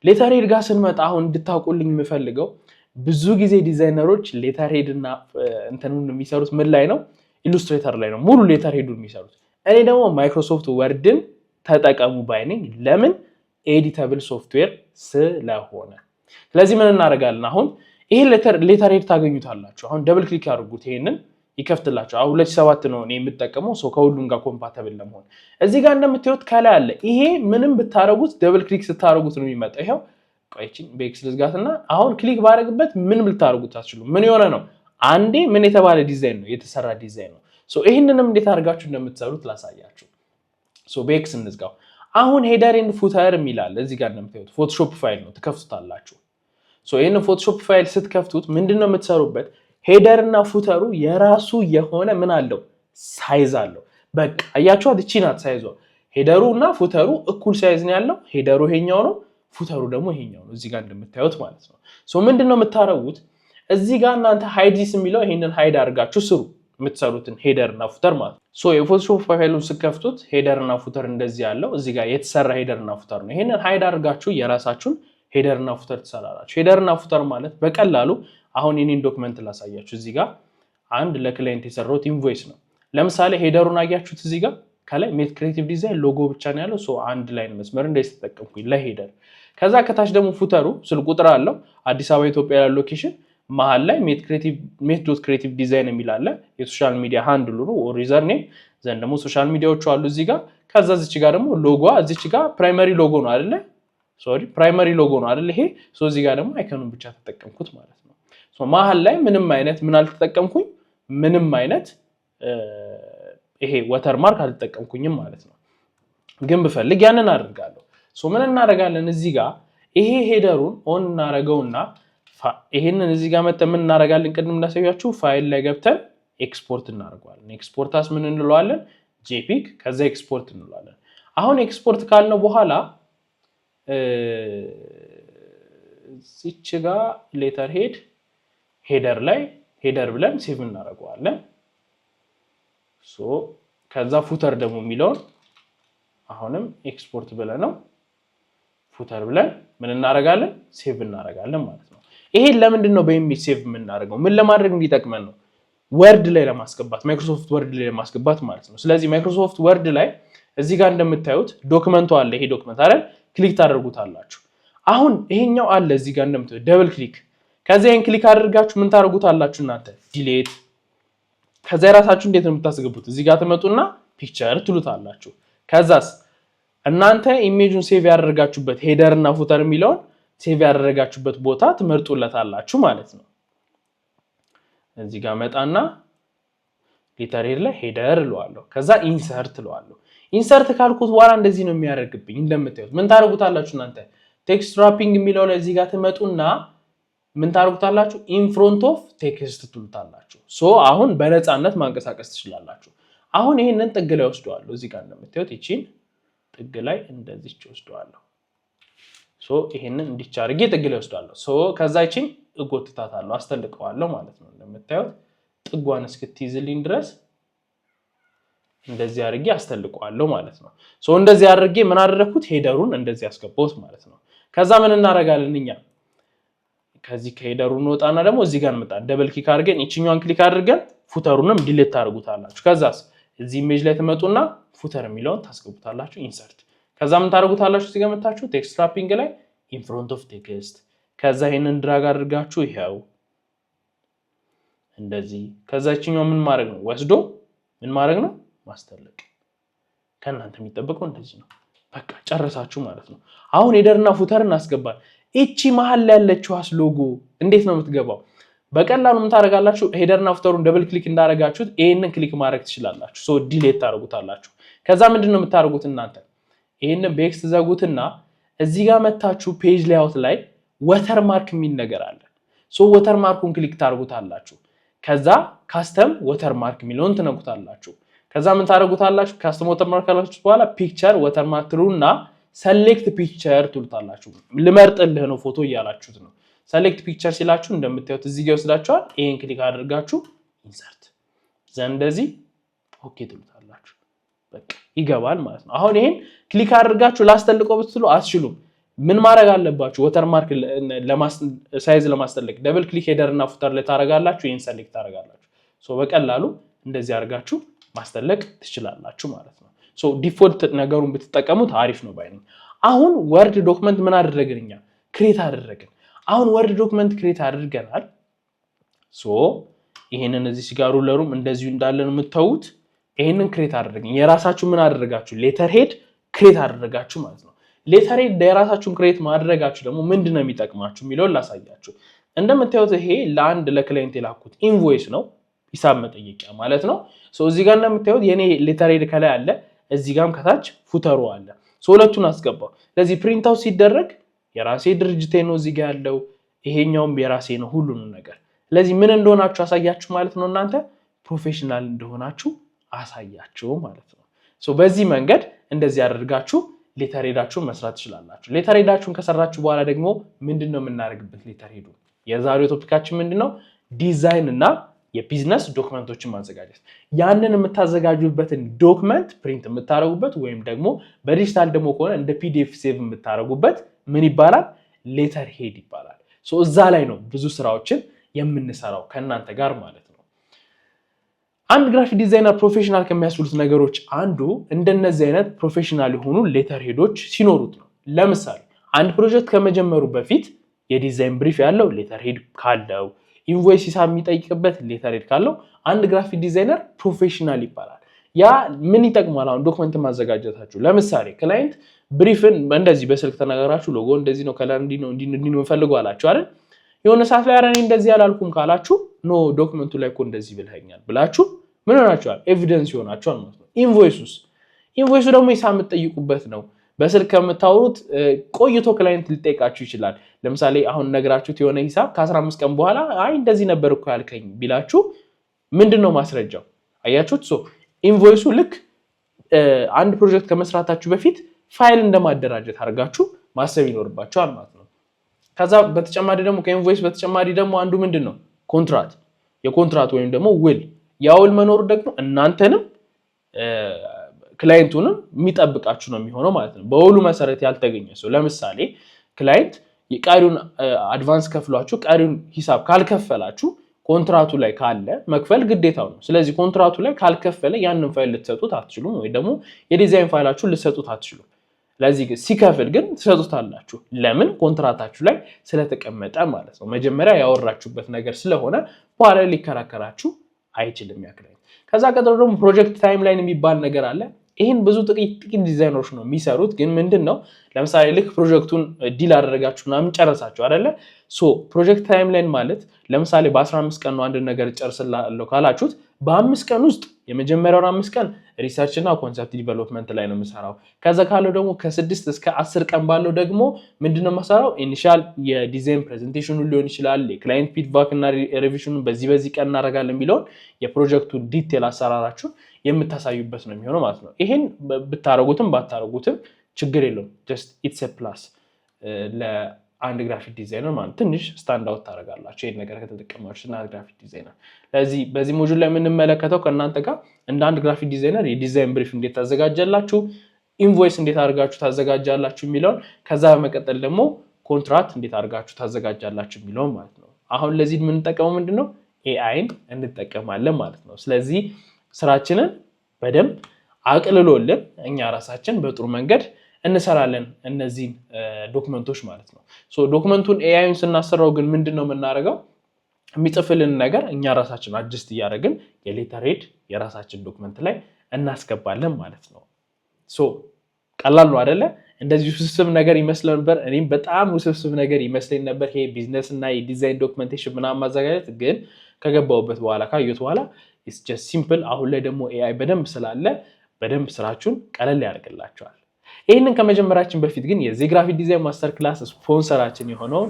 ሌተር ሄድ ጋር ስንመጣ አሁን እንድታውቁልኝ የምፈልገው ብዙ ጊዜ ዲዛይነሮች ሌተር ሄድ እና እንትኑን የሚሰሩት ምን ላይ ነው ኢሉስትሬተር ላይ ነው ሙሉ ሌተር ሄዱን የሚሰሩት እኔ ደግሞ ማይክሮሶፍት ወርድን ተጠቀሙ ባይነኝ ለምን ኤዲተብል ሶፍትዌር ስለሆነ ስለዚህ ምን እናደርጋለን አሁን ይሄ ሌተር ሄድ ታገኙታላችሁ አሁን ደብል ክሊክ አድርጉት ይሄንን ይከፍትላችሁ አሁን 2007 ነው እኔ የምጠቀመው ሶ ከሁሉም ጋር ኮምፓቲብል ለመሆን እዚህ ጋር እንደምታዩት ከላይ አለ ይሄ ምንም ብታረጉት ደብል ክሊክ ስታረጉት ነው የሚመጣው ይሄው ቆይቺን ቤክስ ልዝጋትና አሁን ክሊክ ባረግበት ምንም ልታረጉት አትችሉ ምን የሆነ ነው አንዴ ምን የተባለ ዲዛይን ነው የተሰራ ዲዛይን ነው ሶ ይሄንንም እንዴት አድርጋችሁ እንደምትሰሩት ላሳያችሁ ሶ በኤክስ እንዝጋው አሁን ሄደር ኤንድ ፉተር የሚላል እዚህ ጋር እንደምታዩት ፎቶሾፕ ፋይል ነው ተከፍቱታላችሁ ሶ ይሄን ፎቶሾፕ ፋይል ስትከፍቱት ምንድነው የምትሰሩበት ሄደር እና ፉተሩ የራሱ የሆነ ምን አለው ሳይዝ አለው በቃ አያችኋት እቺ ናት ሳይዟ ሄደሩ እና ፉተሩ እኩል ሳይዝ ነው ያለው ሄደሩ ይሄኛው ነው ፉተሩ ደግሞ ይሄኛው ነው እዚህ ጋር እንደምታዩት ማለት ነው ሶ ምንድነው የምታረጉት እዚህ ጋር እናንተ ሃይዲስ የሚለው ይሄንን ሃይድ አድርጋችሁ ስሩ የምትሰሩትን ሄደር እና ፉተር ማለት ሶ የፎቶሾፕ ፋይሉን ስከፍቱት ሄደር እና ፉተር እንደዚህ ያለው እዚህ ጋር የተሰራ ሄደር እና ፉተር ነው ይሄንን ሃይድ አድርጋችሁ የራሳችሁን ሄደር እና ፉተር ትሰራላችሁ ሄደር እና ፉተር ማለት በቀላሉ አሁን የኔን ዶክመንት ላሳያችሁ እዚህ ጋር አንድ ለክላይንት የሰራሁት ኢንቮይስ ነው ለምሳሌ ሄደሩን አያችሁት እዚህ ጋር ከላይ ሜት ክሬቲቭ ዲዛይን ሎጎ ብቻ ነው ያለው ሶ አንድ ላይን መስመር እንደዚህ ተጠቀምኩኝ ለሄደር ከዛ ከታች ደግሞ ፉተሩ ስል ቁጥር አለው አዲስ አበባ ኢትዮጵያ ያለው ሎኬሽን መሃል ላይ ሜት.creative ዲዛይን የሚል አለ የሶሻል ሚዲያ ሃንድሉ ነው ኦር ዩዘር ኔም ዘንድ ደግሞ ሶሻል ሚዲያዎቹ አሉ እዚህ ጋር ከዛ እዚች ጋር ደግሞ ሎጎ እዚች ጋር ፕራይመሪ ሎጎ ነው አይደለ ፕራይመሪ ሎጎ ነው አይደለ ይሄ ሶ እዚህ ጋር ደግሞ አይከኑን ብቻ ተጠቀምኩት ማለት ነው ሶ መሃል ላይ ምንም አይነት ምን አልተጠቀምኩኝ ምንም አይነት ይሄ ወተርማርክ አልተጠቀምኩኝም ማለት ነው ግን ብፈልግ ያንን አደርጋለሁ ሶ ምን እናደርጋለን እዚህ ጋር ይሄ ሄደሩን ኦን እናደርገውና ይሄንን እዚህ ጋር መተን ምን እናደርጋለን ቅድም እንዳሳያችሁ ፋይል ላይ ገብተን ኤክስፖርት እናደርጋለን ኤክስፖርታስ ምን እንለዋለን ጄፒግ ከዛ ኤክስፖርት እንለዋለን አሁን ኤክስፖርት ካልነው በኋላ እዚች ጋር ሌተር ሄደር ላይ ሄደር ብለን ሴቭ እናደርጋለን ሶ ከዛ ፉተር ደግሞ የሚለውን አሁንም ኤክስፖርት ብለን ነው ፉተር ብለን ምን እናደርጋለን ሴቭ እናደርጋለን ማለት ነው ይሄን ለምንድን ነው በኢሜጅ ሴቭ የምናደርገው ምን ለማድረግ እንዲጠቅመን ነው ወርድ ላይ ለማስገባት ማይክሮሶፍት ወርድ ላይ ለማስገባት ማለት ነው ስለዚህ ማይክሮሶፍት ወርድ ላይ እዚህ ጋር እንደምታዩት ዶክመንቱ አለ ይሄ ዶክመንት አይደል ክሊክ ታደርጉታላችሁ አሁን ይሄኛው አለ እዚህ ጋር እንደምታዩት ደብል ክሊክ ከዛ ይሄን ክሊክ አድርጋችሁ ምን ታደርጉታላችሁ እናንተ ዲሌት ከዛ የራሳችሁ እንዴት ነው የምታስገቡት እዚህ ጋር ተመጡና ፒክቸር ትሉታላችሁ ከዛስ እናንተ ኢሜጁን ሴቭ ያደረጋችሁበት ሄደር እና ፉተር የሚለውን ሴቭ ያደረጋችሁበት ቦታ ትመርጡለታላችሁ ማለት ነው እዚህ ጋር መጣና ሌተር ሄድ ላይ ሄደር እለዋለሁ ከዛ ኢንሰርት እለዋለሁ ኢንሰርት ካልኩት በኋላ እንደዚህ ነው የሚያደርግብኝ እንደምታዩት ምን ታደርጉታላችሁ እናንተ ቴክስት ራፒንግ የሚለው ላይ እዚህ ጋር ትመጡና ምን ታደርጉታላችሁ ኢን ፍሮንት ኦፍ ቴክስት ትሉታላችሁ ሶ አሁን በነፃነት ማንቀሳቀስ ትችላላችሁ አሁን ይሄንን ጥግ ላይ ወስደዋለሁ እዚህ ጋር እንደምታዩት እቺን ጥግ ላይ እንደዚህ ወስደዋለሁ ሶ ይሄንን እንዲቻ አድርጌ ጥግ ላይ ወስደዋለሁ ሶ ከዛ እቺን እጎትታታለሁ አስተልቀዋለሁ ማለት ነው እንደምታዩት ጥጓን እስክትይዝልኝ ድረስ እንደዚህ አድርጌ አስተልቀዋለሁ ማለት ነው ሶ እንደዚህ አድርጌ ምን አደረኩት ሄደሩን እንደዚህ አስገባሁት ማለት ነው ከዛ ምን እናደርጋለን እኛ ከዚህ ከሄደሩን ወጣና ደግሞ እዚህ ጋር እንመጣ ደብል ክሊክ አድርገን እቺኛዋን ክሊክ አድርገን ፉተሩንም ዲሊት ታደርጉታላችሁ ከዛስ እዚህ ኢሜጅ ላይ ተመጡና ፉተር የሚለውን ታስገቡታላችሁ ኢንሰርት ከዛ ምን ታደርጉታላችሁ እዚህ ጋር መጣችሁ ቴክስት ራፒንግ ላይ ኢን ፍሮንት ኦፍ ቴክስት ከዛ ይሄንን ድራግ አድርጋችሁ ይሄው እንደዚህ ከዛ እቺኛው ምን ማድረግ ነው ወስዶ ምን ማድረግ ነው ማስተለቅ ከእናንተ የሚጠበቀው እንደዚህ ነው በቃ ጨረሳችሁ ማለት ነው አሁን ሄደርና ፉተር እናስገባለን እቺ መሃል ላይ ያለችዋስ ሎጎ እንዴት ነው የምትገባው በቀላሉ ምን ታደርጋላችሁ ሄደርና ፉተሩን ደብል ክሊክ እንዳደረጋችሁት ይሄንን ክሊክ ማድረግ ትችላላችሁ ሶ ዲሌት ታደርጉታላችሁ ከዛ ምንድነው የምታደርጉት እናንተ ይሄንን በኤክስ ዘጉትና እዚህ ጋር መታችሁ ፔጅ ሌአውት ላይ ወተርማርክ የሚል ነገር አለ ሶ ወተርማርኩን ክሊክ ታደርጉታላችሁ ከዛ ካስተም ወተርማርክ የሚለውን ትነኩታላችሁ ከዛ ምን ታደርጉታላችሁ ካስተም ወተርማርክ ካላችሁ በኋላ ፒክቸር ወተርማርክ ትሉና ሰሌክት ፒክቸር ትሉታላችሁ ልመርጥልህ ነው ፎቶ እያላችሁት ነው ሰሌክት ፒክቸር ሲላችሁ እንደምታዩት እዚህ ጋር ወስዳችኋል ይሄን ክሊክ አድርጋችሁ ኢንሰርት እንደዚህ ኦኬ ትሉታላችሁ በቃ ይገባል ማለት ነው አሁን ይሄን ክሊክ አድርጋችሁ ላስተልቀው ብትሉ አትችሉም ምን ማድረግ አለባችሁ ወተርማርክ ሳይዝ ለማስተለቅ ደብል ክሊክ ሄደርና ፉተር ላይ ታረጋላችሁ ይሄን ሰሌክት ታረጋላችሁ ሶ በቀላሉ እንደዚህ አድርጋችሁ ማስተለቅ ትችላላችሁ ማለት ነው ሶ ዲፎልት ነገሩን ብትጠቀሙት አሪፍ ነው ባይነኝ አሁን ወርድ ዶክመንት ምን አደረግንኛ ክሬት አደረግን አሁን ወርድ ዶክመንት ክሬት አድርገናል ሶ ይሄንን እዚህ ጋር ሩለሩም እንደዚሁ እንዳለ ነው የምታዩት ይሄንን ክሬት አደረግን የራሳችሁ ምን አደረጋችሁ ሌተር ሄድ ክሬት አደረጋችሁ ማለት ነው ሌተር ሄድ የራሳችሁን ክሬት ማድረጋችሁ ደግሞ ምንድነው የሚጠቅማችሁ የሚለውን ላሳያችሁ እንደምታዩት ይሄ ለአንድ ለክላይንት የላኩት ኢንቮይስ ነው ሂሳብ መጠየቂያ ማለት ነው ሶ እዚህ ጋር እንደምታዩት የኔ ሌተር ሄድ ከላይ አለ እዚህ ጋርም ከታች ፉተሩ አለ ሶ ሁለቱን አስገባው ለዚህ ፕሪንት አውት ሲደረግ የራሴ ድርጅቴ ነው እዚህ ጋር ያለው ይሄኛውም የራሴ ነው ሁሉንም ነገር ስለዚህ ምን እንደሆናችሁ አሳያችሁ ማለት ነው እናንተ ፕሮፌሽናል እንደሆናችሁ አሳያችሁ ማለት ነው ሶ በዚህ መንገድ እንደዚህ አድርጋችሁ ሌተር ሄዳችሁን መስራት ትችላላችሁ ሌተር ሄዳችሁን ከሰራችሁ በኋላ ደግሞ ምንድነው የምናደርግበት ሌተር ሄዱ የዛሬው ቶፒካችን ምንድነው ዲዛይን እና የቢዝነስ ዶክመንቶችን ማዘጋጀት ያንን የምታዘጋጁበትን ዶክመንት ፕሪንት የምታረጉበት ወይም ደግሞ በዲጂታል ደግሞ ከሆነ እንደ ፒዲኤፍ ሴቭ የምታረጉበት ምን ይባላል ሌተር ሄድ ይባላል ሶ እዛ ላይ ነው ብዙ ስራዎችን የምንሰራው ከናንተ ጋር ማለት ነው አንድ ግራፊክ ዲዛይነር ፕሮፌሽናል ከሚያስሉት ነገሮች አንዱ እንደነዚህ አይነት ፕሮፌሽናል የሆኑ ሌተር ሄዶች ሲኖሩት ነው ለምሳሌ አንድ ፕሮጀክት ከመጀመሩ በፊት የዲዛይን ብሪፍ ያለው ሌተር ሄድ ካለው ኢንቮይስ ሂሳብ የሚጠይቅበት ሌተር ሄድ ካለው አንድ ግራፊክ ዲዛይነር ፕሮፌሽናል ይባላል ያ ምን ይጠቅማል አሁን ዶክመንት ማዘጋጀታችሁ ለምሳሌ ክላይንት ብሪፍን እንደዚህ በስልክ ተናገራችሁ ሎጎ እንደዚህ ነው ከለር እንዲ ነው እንዲ ነው ፈልገው አላችሁ አይደል የሆነ ሰዓት ላይ አረኔ እንደዚህ ያላልኩም ካላችሁ ኖ ዶክመንቱ ላይ እኮ እንደዚህ ብለኛል ብላችሁ ምን ሆናችኋል ኤቪደንስ ይሆናችኋል ማለት ነው ኢንቮይሱ ደግሞ ሂሳብ የምትጠይቁበት ነው በስልክ ከምታወሩት ቆይቶ ክላይንት ሊጠይቃችሁ ይችላል ለምሳሌ አሁን ነግራችሁት የሆነ ሂሳብ ከ15 ቀን በኋላ አይ እንደዚህ ነበር እኮ ያልከኝ ቢላችሁ ምንድነው ማስረጃው አያችሁት ሶ ኢንቮይሱ ልክ አንድ ፕሮጀክት ከመስራታችሁ በፊት ፋይል እንደማደራጀት አድርጋችሁ ማሰብ ይኖርባችኋል ማለት ነው ከዛ በተጨማሪ ደግሞ ከኢንቮይስ በተጨማሪ ደግሞ አንዱ ምንድነው ኮንትራት የኮንትራት ወይም ደግሞ ውል ያውል መኖር ደግሞ እናንተንም ክላይንቱንም የሚጠብቃችሁ ነው የሚሆነው ማለት ነው በውሉ መሰረት ያልተገኘ ሰው ለምሳሌ ክላይንት የቃሪውን አድቫንስ ከፍሏችሁ ቃሪውን ሂሳብ ካልከፈላችሁ ኮንትራቱ ላይ ካለ መክፈል ግዴታው ነው ስለዚህ ኮንትራቱ ላይ ካልከፈለ ያንን ፋይል ልትሰጡት አትችሉም ወይ ደግሞ የዲዛይን ፋይላችሁን ልትሰጡት አትችሉም ለዚህ ሲከፍል ግን ትሰጡታላችሁ ለምን ኮንትራታችሁ ላይ ስለተቀመጠ ማለት ነው መጀመሪያ ያወራችሁበት ነገር ስለሆነ በኋላ ሊከራከራችሁ አይችልም ያክላይንት ከዛ ቀጥሎ ደግሞ ፕሮጀክት ታይምላይን የሚባል ነገር አለ ይሄን ብዙ ጥቂት ዲዛይነሮች ነው የሚሰሩት ግን ምንድነው ለምሳሌ ልክ ፕሮጀክቱን ዲል አደረጋችሁና ጨረሳችሁ አይደለ ሶ ፕሮጀክት ታይምላይን ማለት ለምሳሌ በ15 ቀን ነው አንድ ነገር ጨርስላለው ካላችሁት በ5 ቀን ውስጥ የመጀመሪያው 5 ቀን ሪሰርች እና ኮንሰፕት ዲቨሎፕመንት ላይ ነው የምሰራው ከዛ ካለው ደግሞ ከ6 እስከ 10 ቀን ባለው ደግሞ ምንድነው የምሰራው ኢኒሺያል የዲዛይን ፕሬዘንቴሽኑ ሊሆን ይችላል የክላይንት ፊድባክ እና ሪቪዥኑን በዚህ ቀን እናደርጋለን የሚለው የፕሮጀክቱን ዲቴል አሰራራችሁ የምታሳዩበት ነው የሚሆነው ማለት ነው ይሄን ብታረጉትም ባታረጉትም ችግር የለውም just it's a plus ለአንድ ግራፊክ ዲዛይነር ማለት ትንሽ ስታንድ አውት ታደርጋላችሁ ይሄን ነገር ከተጠቀማችሁ እና ግራፊክ ዲዛይነር ስለዚህ በዚህ ሞጁል ላይ የምንመለከተው ከእናንተ ጋር እንደ አንድ ግራፊክ ዲዛይነር የዲዛይን ብሪፍ እንዴት ታዘጋጃላችሁ ኢንቮይስ እንዴት አድርጋችሁ ታዘጋጃላችሁ የሚለውን ከዛ በመቀጠል ደግሞ ኮንትራክት እንዴት አድርጋችሁ ታዘጋጃላችሁ የሚለውን ማለት ነው አሁን ለዚህ የምንጠቀመው ምንድነው ኤአይን እንጠቀማለን ማለት ነው ስለዚህ ስራችንን በደንብ አቅልሎልን እኛ ራሳችን በጥሩ መንገድ እንሰራለን እነዚህ ዶክመንቶች ማለት ነው ሶ ዶክመንቱን ኤአይን ስናሰራው ግን ምንድነው የምናደርገው የሚጽፍልን ነገር እኛ ራሳችን አድጀስት እያደረግን የሌተር ሄድ የራሳችን ዶክመንት ላይ እናስገባለን ማለት ነው ሶ ቀላል ነው አይደለ እንደዚህ ውስብስብ ነገር ይመስል ነበር እኔም በጣም ውስብስብ ነገር ይመስለኝ ነበር ይሄ ቢዝነስ እና የዲዛይን ዶክመንቴሽን ምናምን ማዘጋጀት ግን ከገባውበት በኋላ ካየሁት በኋላ it's just simple አሁን ላይ ደግሞ ኤአይ በደንብ ስላለ በደንብ ስራችሁን ቀለል ያደርግላችኋል ይሄንን ከመጀመራችን በፊት ግን የዚህ ግራፊክ ዲዛይን ማስተር ክላስ ስፖንሰራችን የሆነው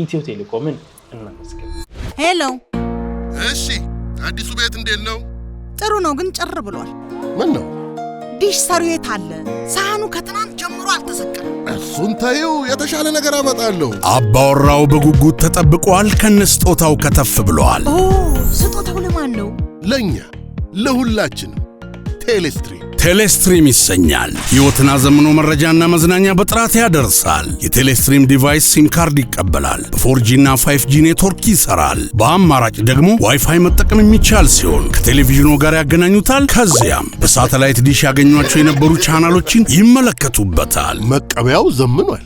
ኢትዮ ቴሌኮምን እናመስግን ሄሎ እሺ አዲሱ ቤት እንዴት ነው ጥሩ ነው ግን ጭር ብሏል ምን ነው ዲሽ ሰሪው የት አለ ሳህኑ ከትናንት ጀምሮ አልተሰቀለም እሱን ታየው የተሻለ ነገር አመጣለሁ አባወራው በጉጉት ተጠብቋል ከነስጦታው ከተፍ ብሏል ኦ ስጦታው ለማን ነው ለኛ ለሁላችንም ቴሌስትሪም ይሰኛል ሕይወትን አዘምኖ መረጃና መዝናኛ በጥራት ያደርሳል የቴሌስትሪም ዲቫይስ ሲም ካርድ ይቀበላል በ4G እና 5G ኔትወርክ ይሰራል በአማራጭ ደግሞ ዋይፋይ መጠቀም የሚቻል ሲሆን ከቴሌቪዥኑ ጋር ያገናኙታል ከዚያም በሳተላይት ዲሽ ያገኟቸው የነበሩ ቻናሎችን ይመለከቱበታል መቀበያው ዘምኗል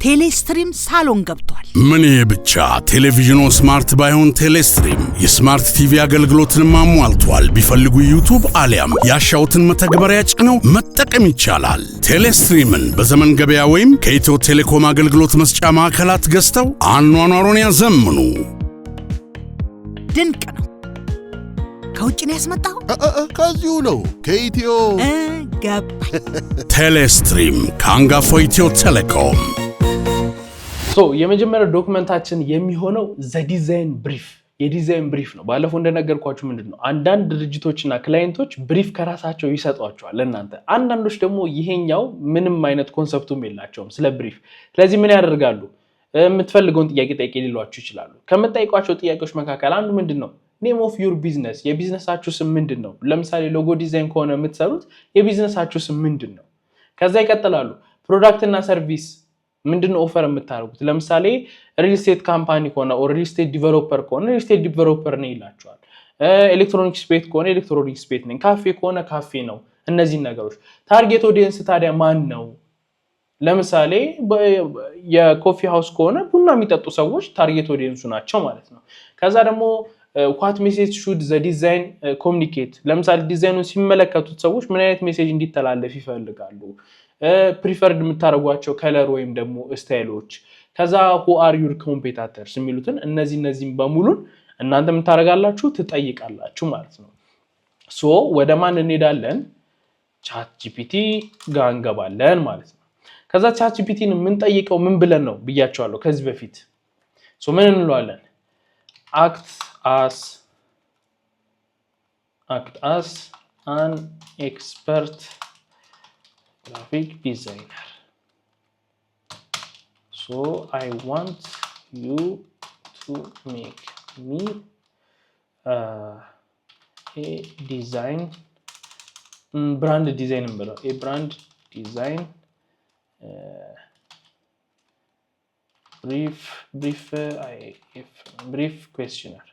ቴሌስትሪም ሳሎን ገብቷል። ምን ብቻ ቴሌቪዥኑ ስማርት ባይሆን ቴሌስትሪም የስማርት ቲቪ አገልግሎትን ማሟልቷል። ቢፈልጉ ዩቲዩብ አሊያም ያሻውትን መተግበሪያ ጭነው መጠቀም ይቻላል። ቴሌስትሪምን በዘመን ገበያ ወይም ከኢትዮ ቴሌኮም አገልግሎት መስጫ ማዕከላት ገዝተው አኗኗሩን ያዘምኑ። ድንቅ ነው። ከውጭ ነው ያስመጣው? ከዚሁ ነው ከኢትዮ ገባኝ። ቴሌስትሪም ከአንጋፋው ኢትዮ ቴሌኮም። የመጀመሪያው ዶክመንታችን የሚሆነው ዲዛይን ብሪፍ የዲዛይን ብሪፍ ነው። ባለፈው እንደነገርኳችሁ ምንድነው አንዳንድ ድርጅቶችና ክላይንቶች ብሪፍ ከራሳቸው ይሰጧቸዋል ለእናንተ። አንዳንዶች ደግሞ ይሄኛው ምንም አይነት ኮንሰፕቱም የላቸውም ስለ ብሪፍ። ስለዚህ ምን ያደርጋሉ? የምትፈልገውን ጥያቄ ጠይቄ ሊሏችሁ ይችላሉ። ከምትጠይቋቸው ጥያቄዎች መካከል አንዱ ምንድነው ኔም ኦፍ ዩር ቢዝነስ፣ የቢዝነሳችሁ ስም ምንድነው? ለምሳሌ ሎጎ ዲዛይን ከሆነ የምትሰሩት የቢዝነሳችሁ ስም ምንድነው? ከዛ ይቀጥላሉ ፕሮዳክት እና ሰርቪስ ምንድነው ኦፈር የምታደርጉት? ለምሳሌ ሪል ስቴት ካምፓኒ ከሆነ ኦር ሪል ስቴት ዲቨሎፐር ከሆነ ሪል ስቴት ዲቨሎፐር ነኝ ይላቸዋል። ኤሌክትሮኒክስ ቤት ከሆነ ኤሌክትሮኒክስ ቤት ነኝ፣ ካፌ ከሆነ ካፌ ነው። እነዚህን ነገሮች ታርጌት ኦዲየንስ ታዲያ ማን ነው? ለምሳሌ የኮፊ ሃውስ ከሆነ ቡና የሚጠጡ ሰዎች ታርጌት ኦዲየንሱ ናቸው ማለት ነው። ከዛ ደግሞ what message should the design communicate? ለምሳሌ ዲዛይኑን ሲመለከቱት ሰዎች ምን አይነት ሜሴጅ እንዲተላለፍ ይፈልጋሉ? ፕሪፈርድ የምታደርጓቸው ከለር ወይም ደግሞ ስታይሎች፣ ከዛ who are your competitors የሚሉትን እነዚህን በሙሉን እናንተ ምን ታደርጋላችሁ? ትጠይቃላችሁ ማለት ነው። ወደ ማን እንሄዳለን? ቻት ጂፒቲ ጋር እንገባለን ማለት ነው። ከዛ ቻት ጂፒቲን የምንጠይቀው ምን ብለን ነው ብያቸዋለሁ ከዚህ በፊት። ምን እንለዋለን? act as an expert graphic designer. I want you to make me a design brand design brief questionnaire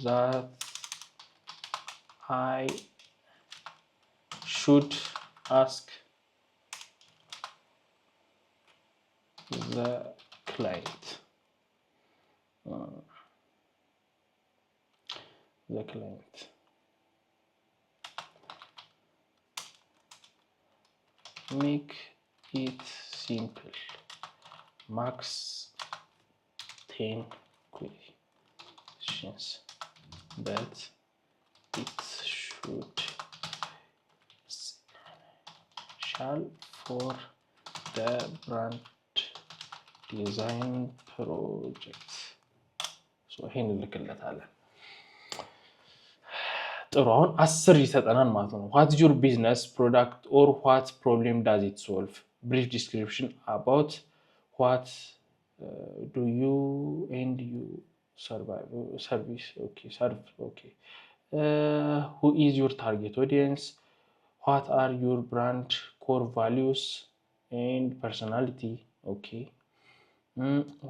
that I should ask the client. Make it simple. Max 10 questions, but it shall for the brand design project. ይሄን ልክለታለን። ጥሩ አሁን 10 ይሰጠናል ማለት ነው። what is your business product or what problem does it solve? Brief description about what do you and you service. Okay. Who is your target audience? What are your brand core values and personality? Okay.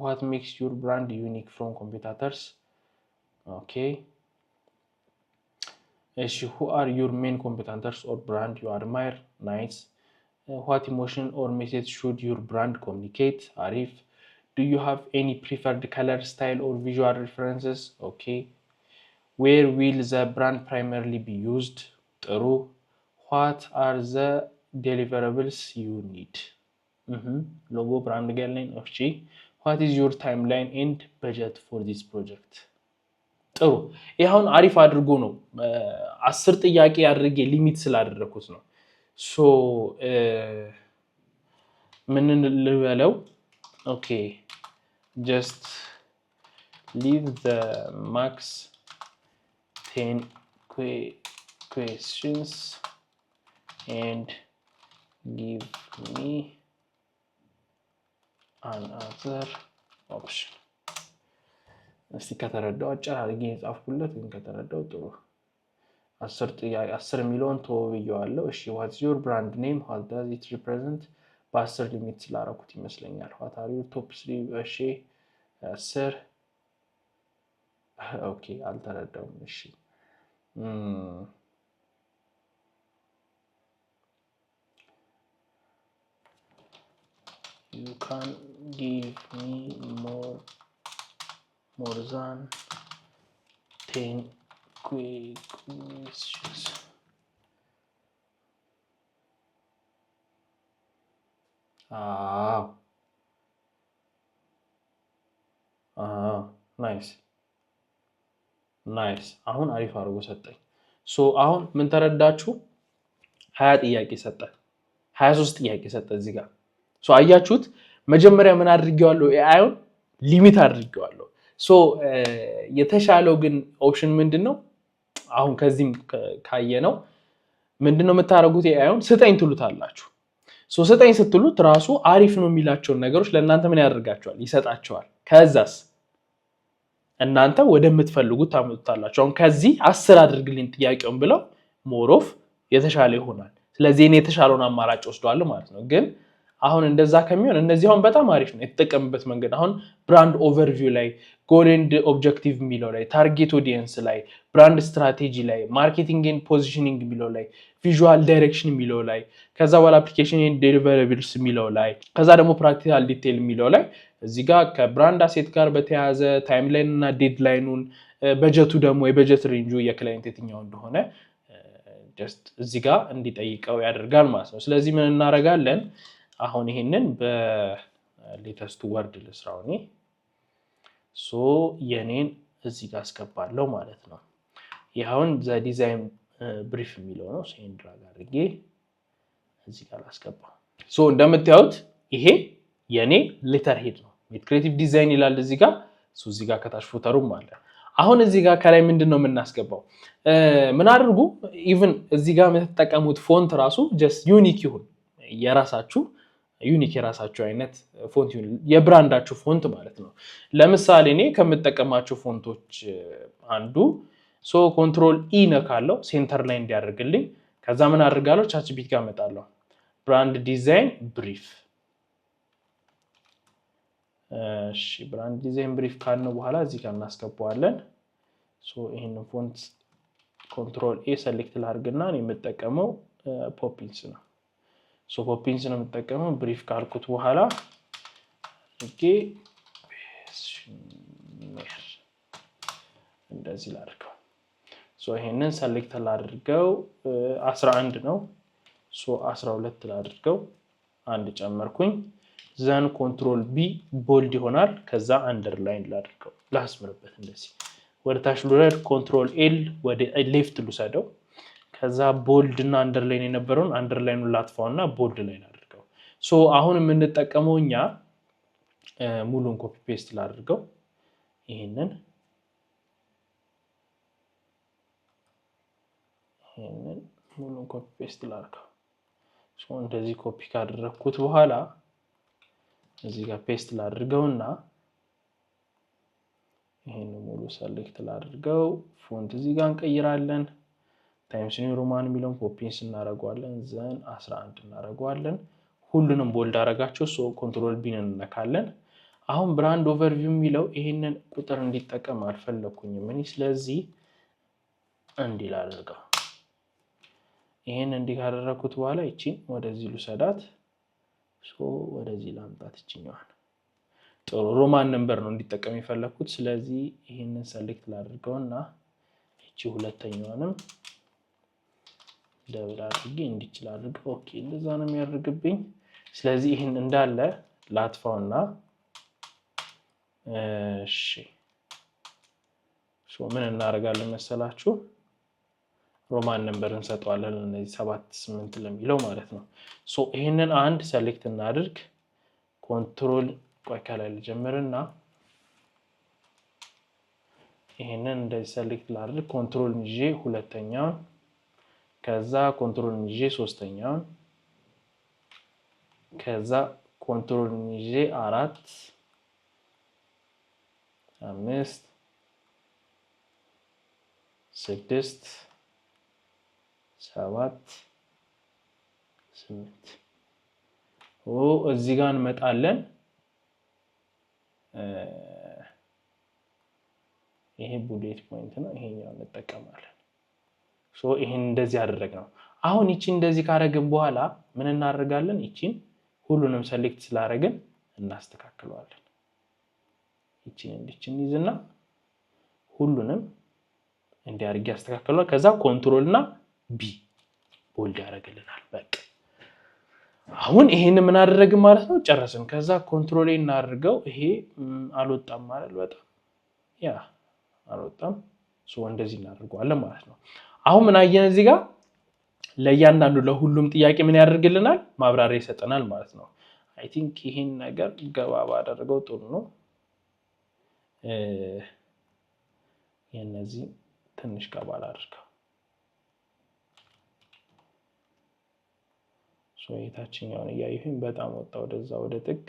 What makes your brand unique from competitors? Okay. Who are your main competitors or brand you admire? Nice. What emotion or message should your brand communicate? Arif. Do you have any preferred color, style or visual references? Okay. Where will the brand primarily be used? True. What are the deliverables you need? Logo, brand guideline. Okay. What is your timeline and budget for this project? ጥሩ ይሄ አሁን አሪፍ አድርጎ ነው 10 ጥያቄ አድርጌ ሊሚት ስላደረኩት ነው። ምን ልበለው? ኦኬ just leave the max 10 questions and give me another option. እስቲ ከተረዳው አጭር አድርጌ የጻፍኩለት ግን ከተረዳው ጥሩ 10 ሚሊዮን ተወብየዋለሁ። እሺ what is your brand name? What does it represent? በ10 ሊሚት ስላደረኩት ይመስለኛል። what are your top 3? እሺ 10 ኦኬ አልተረዳውም። እሺ you can give me more than 10 quick questions. ናይስ አሁን አሪፍ አድርጎ ሰጠኝ። ሶ አሁን ምን ተረዳችሁ? 20 ጥያቄ ሰጠ፣ 23 ጥያቄ ሰጠ እዚህ ጋር። ሶ አያችሁት? መጀመሪያ ምን አድርጌዋለሁ? ኤአይን ሊሚት አድርጌዋለሁ። ሶ የተሻለው ግን ኦፕሽን ምንድነው? አሁን ከዚህም ካየነው ምንድነው የምታደርጉት? ኤአይን ስጠኝ ትሉታላችሁ። ሶ ስጠኝ ስትሉት ራሱ አሪፍ ነው የሚላቸውን ነገሮች ለእናንተ ምን ያደርጋቸዋል? ይሰጣቸዋል። ከዛስ እናንተ ወደምትፈልጉት ታመጡታላችሁ። አሁን ከዚህ 10 አድርግልኝ ጥያቄውን ብለው ሞሮፍ የተሻለ ይሆናል። ስለዚህ እኔ የተሻለውን አማራጭ ወስደዋለሁ ማለት ነው። ግን አሁን እንደዛ ከሚሆን እነዚህ አሁን በጣም አሪፍ ነው የተጠቀምበት መንገድ። አሁን ብራንድ ኦቨርቪው ላይ፣ ጎል ኤንድ ኦብጀክቲቭ የሚለው ላይ፣ ታርጌት ኦዲየንስ ላይ፣ ብራንድ ስትራቴጂ ላይ፣ ማርኬቲንግ ኤንድ ፖዚሽኒንግ የሚለው ላይ፣ ቪዥዋል ዳይሬክሽን የሚለው ላይ፣ ከዛ በኋላ አፕሊኬሽን ኤንድ ዴሊቨራብልስ የሚለው ላይ፣ ከዛ ደግሞ ፕራክቲካል ዲቴይል የሚለው ላይ እዚህ ጋር ከብራንድ አሴት ጋር በተያያዘ ታይምላይን እና ዴድላይኑን፣ በጀቱ ደግሞ የበጀት ሬንጁ የክላይንት የትኛው እንደሆነ ጀስት እዚህ ጋር እንዲጠይቀው ያደርጋል ማለት ነው። ስለዚህ ምን እናደርጋለን? አሁን ይሄንን በሌተስት ወርድ ልስራው እኔ። ሶ የኔን እዚህ ጋር አስገባለሁ ማለት ነው። ይሄውን ዘ ዲዛይን ብሪፍ የሚለው ነው። ሴንድ ድራግ አድርጌ እዚህ ጋር አስገባው። ሶ እንደምታዩት ይሄ የኔ ሌተር ሄድ ነው። ሜድ ክሬቲቭ ዲዛይን ይላል እዚህ ጋር። ሶ እዚህ ጋር ከታች ፉተሩም አለ። አሁን እዚህ ጋር ከላይ ምንድነው የምናስገባው? ምን አድርጉ? ኢቭን እዚህ ጋር የምትጠቀሙት ፎንት ራሱ ጀስት ዩኒክ ይሁን፣ የራሳችሁ ዩኒክ የራሳችሁ አይነት ፎንት ይሁን፣ የብራንዳችሁ ፎንት ማለት ነው። ለምሳሌ እኔ ከምጠቀማቸው ፎንቶች አንዱ ኮንትሮል ኢ ነካለው ሴንተር ላይ እንዲያደርግልኝ። ከዛ ምን አድርጋለሁ? ቻትጂፒቲ ጋር እመጣለሁ። ብራንድ ዲዛይን ብሪፍ። እሺ ብራንድ ዲዛይን ብሪፍ ካልነው በኋላ እዚህ ጋር እናስገባዋለን። ይሄንን ፎንት ኮንትሮል ኤ ሰሌክት ላድርግና እኔ የምጠቀመው ፖፒንስ ነው። ፖፒንስ ነው የምጠቀመው። ብሪፍ ካልኩት በኋላ እንደዚህ ላድርገው። ይሄንን ሰሌክት ላድርገው። 11 ነው። 12 ላድርገው። አንድ ጨመርኩኝ። ዘን ኮንትሮል ቢ ቦልድ ይሆናል። ከዛ አንደርላይን ላድርገው፣ ላስምርበት። እንደዚህ ወደ ታች ልውረድ። ኮንትሮል ኤል ወደ ሌፍት ልውሰደው። ከዛ ቦልድ እና አንደርላይን የነበረውን አንደርላይኑን ላጥፋውና ቦልድ ላይ ላድርገው። አሁን የምንጠቀመው እኛ ሙሉን ኮፒ ፔስት ላድርገው። ይሄንን ሙሉን ኮፒ ፔስት ላድርገው። እንደዚህ ኮፒ ካደረኩት በኋላ እዚህ ጋር ፔስት ላድርገውና ይሄንን ሙሉ ሰሌክት ላድርገው። ፎንት እዚህ ጋር እንቀይራለን። ታይምስ ኒው ሮማን የሚለውን ፖፒንስ እናደርገዋለን። ዘን 11 እናደርገዋለን። ሁሉንም ቦልድ አደረጋቸው። ኮንትሮል ቢን እንነካለን። አሁን ብራንድ ኦቨርቪው የሚለው ይሄንን ቁጥር እንዲጠቀም አልፈለኩኝም እኔ። ስለዚህ እንዲህ ላድርገው። ይሄን እንዲህ ካደረኩት በኋላ እቺን ወደዚህ ልውሰዳት። ወደዚህ ላምጣት እቺኛዋን። ጥሩ ሮማን ነምበር ነው እንዲጠቀም የፈለኩት። ስለዚህ ይሄንን ሰሌክት ላድርገውና እቺ ሁለተኛዋንም ደብል አድርጌ እንዲችል አድርገው። ኦኬ እንደዛ ነው የሚያደርግብኝ። ስለዚህ ይሄን እንዳለ ላጥፋውና እሺ ምን እናደርጋለን መሰላችሁ? ሮማን ነምበር እንሰጠዋለን እነዚህ 7 8 ለሚለው ማለት ነው። ይሄንን አንድ ሰሌክት እናድርግ። ኮንትሮል ከላይ ልጀምርና ይሄንን እንደዚህ ሰሌክት ላድርግ። ኮንትሮል ይዤ ሁለተኛውን፣ ከዛ ኮንትሮል ይዤ ሶስተኛውን፣ ከዛ ኮንትሮል ይዤ 4 5 6 7 8 እዚህ ጋር እንመጣለን። ይሄ ቡሌት ፖይንት ነው። ይሄኛው እንጠቀማለን። ይሄን እንደዚህ አደረግነው። አሁን እቺ እንደዚህ ካረግን በኋላ ምን እናደርጋለን? እቺን ሁሉንም ሰሌክት ስላደረግን እናስተካክለዋለን ይቺን ይዝና ሁሉንም እንዲያርግ ያስተካክለዋል ከዛ ኮንትሮል እና ቢ ቦልድ ያደርግልናል በቃ አሁን ይሄን ምን አደረግን ማለት ነው ጨረስን ከዛ ኮንትሮል ኤ እናድርገው ይሄ አልወጣም ማለት በጣም ያ አልወጣም ሶ እንደዚህ እናደርገዋለን ማለት ነው አሁን ምን አየን እዚህ ጋር ለያንዳንዱ ለሁሉም ጥያቄ ምን ያደርግልናል ማብራሪያ ይሰጠናል ማለት ነው አይ ቲንክ ይሄን ነገር ገባባ አደረገው ጥሩ ነው የነዚህ ትንሽ ገባላ አድርገው ሶ የታችኛውን ያዩኝ በጣም ወጣ ወደዛ ወደ ጥግ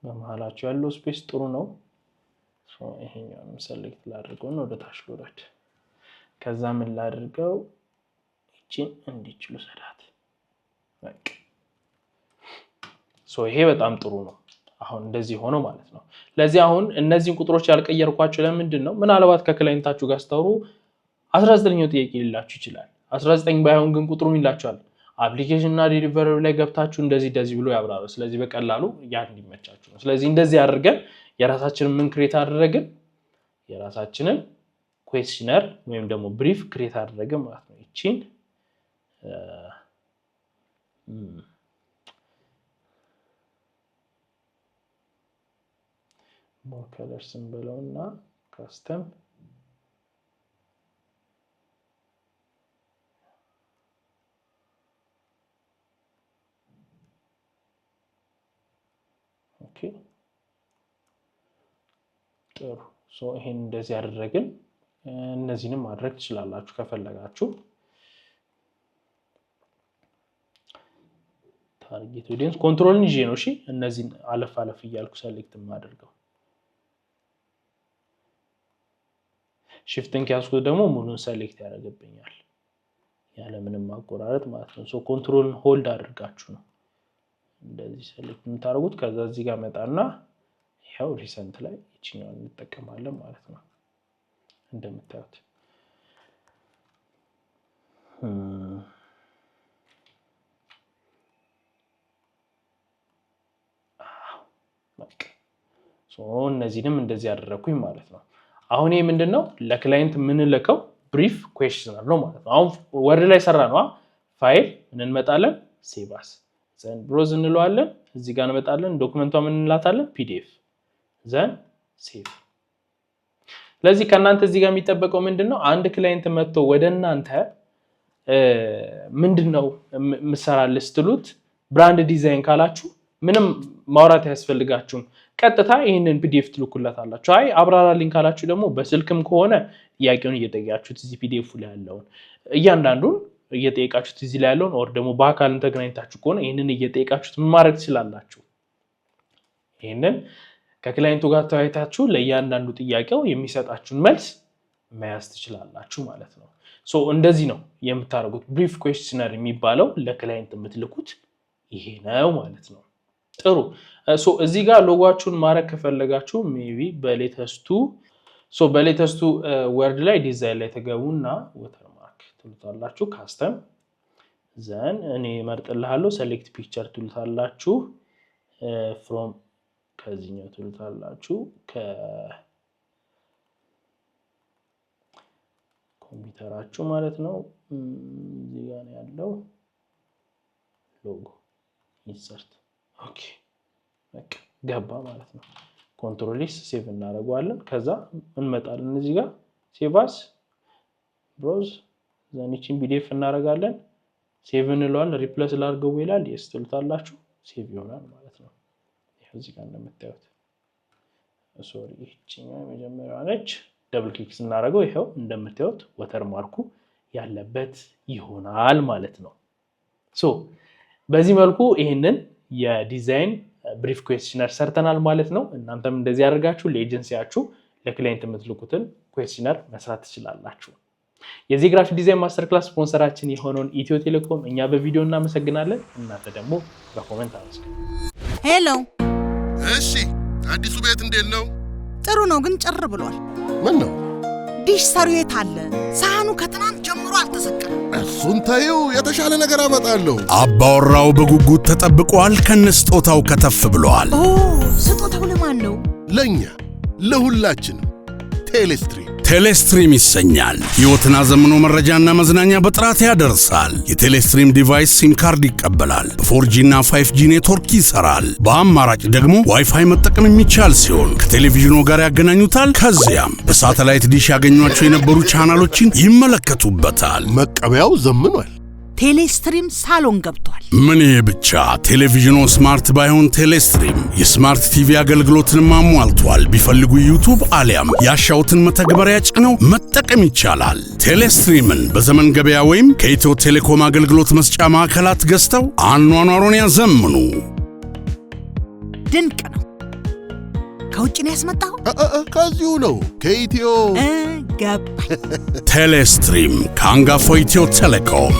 በመሃላቸው ያለው ስፔስ ጥሩ ነው ሶ ይሄኛውን ሰሌክት ላድርገው ነው ወደ ታች ልወርድ ከዛ ምን ላድርገው እቺን እንዲችሉ ሰዳት በቃ ሶ ይሄ በጣም ጥሩ ነው አሁን እንደዚህ ሆኖ ማለት ነው ለዚህ አሁን እነዚህን ቁጥሮች ያልቀየርኳቸው ለምንድን ነው ምናልባት ከክላይንታችሁ ጋር ስተሩ 19ኛው ጥያቄ ሊላችሁ ይችላል 19 ባይሆን ግን ቁጥሩን ይላችኋል አፕሊኬሽን እና ዴሊቨሪ ላይ ገብታችሁ እንደዚህ ብሎ ያብራራል ስለዚህ በቀላሉ ያ እንዲመቻችሁ ነው ስለዚህ እንደዚህ አድርገን የራሳችንን ምን ክሬት አደረግን የራሳችንን ኩዌስቸነር ወይም ደግሞ ብሪፍ ክሬት አደረግን ማለት ነው እቺን more color ስንበለውና custom ኦኬ ጥሩ ሶ ይሄን እንደዚህ አደረግን እነዚህንም ማድረግ ትችላላችሁ ከፈለጋችሁ ታርጌት ኦዲየንስ ኮንትሮልን ይዤ ነው እሺ እነዚህን አለፍ ይያልኩ ሰሌክት ማድረገው ሽፍትን ያስኩት ደግሞ ሙሉን ሰሌክት ያደርግብኛል ያለ ምንም ማቆራረጥ ማለት ነው ሶ ኮንትሮልን ሆልድ አድርጋችሁ ነው እንደዚህ ሰሌክት የምታደርጉት ከዛ እዚህ ጋር መጣና ይሄው ሪሰንት ላይ እቺኛውን እንጠቀማለን ማለት ነው እንደምታዩት ሶ እነዚህንም እንደዚህ ያደረኩኝ ማለት ነው አሁን ይሄ ምንድነው ለክላይንት ምን ልከው ብሪፍ ኩዌስቸነር ነው ማለት ነው አሁን ወርድ ላይ ሰራ ነው ፋይል ምን እንመጣለን ሴቭ አስ ዘን ብሮዝ እንለዋለን እዚህ ጋር እንመጣለን ዶክመንቷ ምን እንላታለን ፒዲኤፍ ዘን ሴቭ ለዚህ ከናንተ እዚህ ጋር የሚጠበቀው ምንድነው አንድ ክላይንት መጥቶ ወደናንተ ምንድነው ምሰራልስ ትሉት ብራንድ ዲዛይን ካላችሁ ምንም ማውራት ያስፈልጋችሁም ቀጥታ ይሄንን ፒዲኤፍ ትልኩላታላችሁ አይ አብራራልኝ ካላችሁ ደግሞ በስልክም ከሆነ ጥያቄውን እየጠየቃችሁት እዚህ ፒዲኤፍ ላይ ያለውን እያንዳንዱን እየጠየቃችሁት እዚህ ላይ ያለውን ኦር ደግሞ በአካል ተገናኝታችሁ ከሆነ ይሄንን እየጠየቃችሁት ምን ማድረግ ትችላላችሁ ይሄንን ከክላይንቱ ጋር ተወያይታችሁ ለእያንዳንዱ ጥያቄው የሚሰጣችሁን መልስ መያዝ ትችላላችሁ ማለት ነው ሶ እንደዚህ ነው የምታደርጉት ብሪፍ ኩዌስቸነር የሚባለው ለክላይንት የምትልኩት ይሄ ነው ማለት ነው ጥሩ ሶ እዚህ ጋር ሎጓችሁን ማረክ ከፈለጋችሁ ሜቢ በሌተስቱ ወርድ ላይ ዲዛይን ላይ ተገቡና ወተርማርክ ትሉታላችሁ ካስተም ዘን እኔ መርጥልሃለሁ ሴሌክት ፒክቸር ትሉታላችሁ ፍሮም ከዚህኛው ትሉታላችሁ ከኮምፒውተራችሁ ማለት ነው እዚህ ጋር ያለው ሎጎ ኢንሰርት ኦኬ በቃ ገባ ማለት ነው ኮንትሮል ኤስ ሴቭ እናደርጋለን ከዛ እንመጣለን እዚህ ጋር ሴቭ አስ ብሮዝ ዘኒችን ፒዲኤፍ እናደርጋለን ሴቭ እንለዋለን ሪፕሌስ ላድርገው ይላል yes ትሉታላችሁ ሴቭ ይሆናል ማለት ነው ይሄው እዚህ ጋር እንደምታዩት ሶሪ እቺኛው መጀመሪያው ነች ደብል ክሊክ ስናደርገው ይሄው እንደምታዩት ወተርማርኩ ያለበት ይሆናል ማለት ነው ሶ በዚህ መልኩ ይሄንን የዲዛይን ብሪፍ ኩዌስቸነር ሰርተናል ማለት ነው እናንተም እንደዚህ ያደርጋችሁ ለኤጀንሲያችሁ ለክላይንት የምትልኩትን ኩዌስቸነር መስራት ትችላላችሁ የዚህ ግራፊክ ዲዛይን ማስተር ክላስ ስፖንሰራችን የሆነውን ኢትዮ ቴሌኮም እኛ በቪዲዮ እናመሰግናለን እናንተ ደግሞ በኮሜንት አመስግኑ ሄሎ እሺ አዲሱ ቤት እንዴት ነው ጥሩ ነው ግን ጭር ብሏል ምን ነው ዲሽ ሰሪው የት አለ? ሳህኑ ከትናንት ጀምሮ አልተሰቀለም። እሱን ታዩ የተሻለ ነገር አመጣለሁ። አባወራው በጉጉት ተጠብቋል። ከነስጦታው ከተፍ ብሏል። ስጦታው ለማን ነው? ለኛ ለሁላችንም። ቴሌስትሪም ይሰኛል። ሕይወትን አዘምኖ መረጃና መዝናኛ በጥራት ያደርሳል። የቴሌስትሪም ዲቫይስ ሲም ካርድ ይቀበላል። በ4G እና 5G ኔትወርክ ይሰራል። በአማራጭ ደግሞ ዋይፋይ መጠቀም የሚቻል ሲሆን ከቴሌቪዥኑ ጋር ያገናኙታል። ከዚያም በሳተላይት ዲሽ ያገኟቸው የነበሩ ቻናሎችን ይመለከቱበታል። መቀበያው ዘምኗል። ቴሌስትሪም ሳሎን ገብቷል። ምን ይሄ ብቻ! ቴሌቪዥኑ ስማርት ባይሆን ቴሌስትሪም የስማርት ቲቪ አገልግሎትን አሟልቷል። ቢፈልጉ ዩቲዩብ አሊያም ያሻውትን መተግበሪያ ጭነው መጠቀም ይቻላል። ቴሌስትሪምን በዘመን ገበያ ወይም ከኢትዮ ቴሌኮም አገልግሎት መስጫ ማዕከላት ገዝተው አኗኗሩን ያዘምኑ። ድንቅ ነው። ከውጭ ነው ያስመጣው? ከዚሁ ነው ከኢትዮ ገባኝ። ቴሌስትሪም ከአንጋፋው ኢትዮ ቴሌኮም።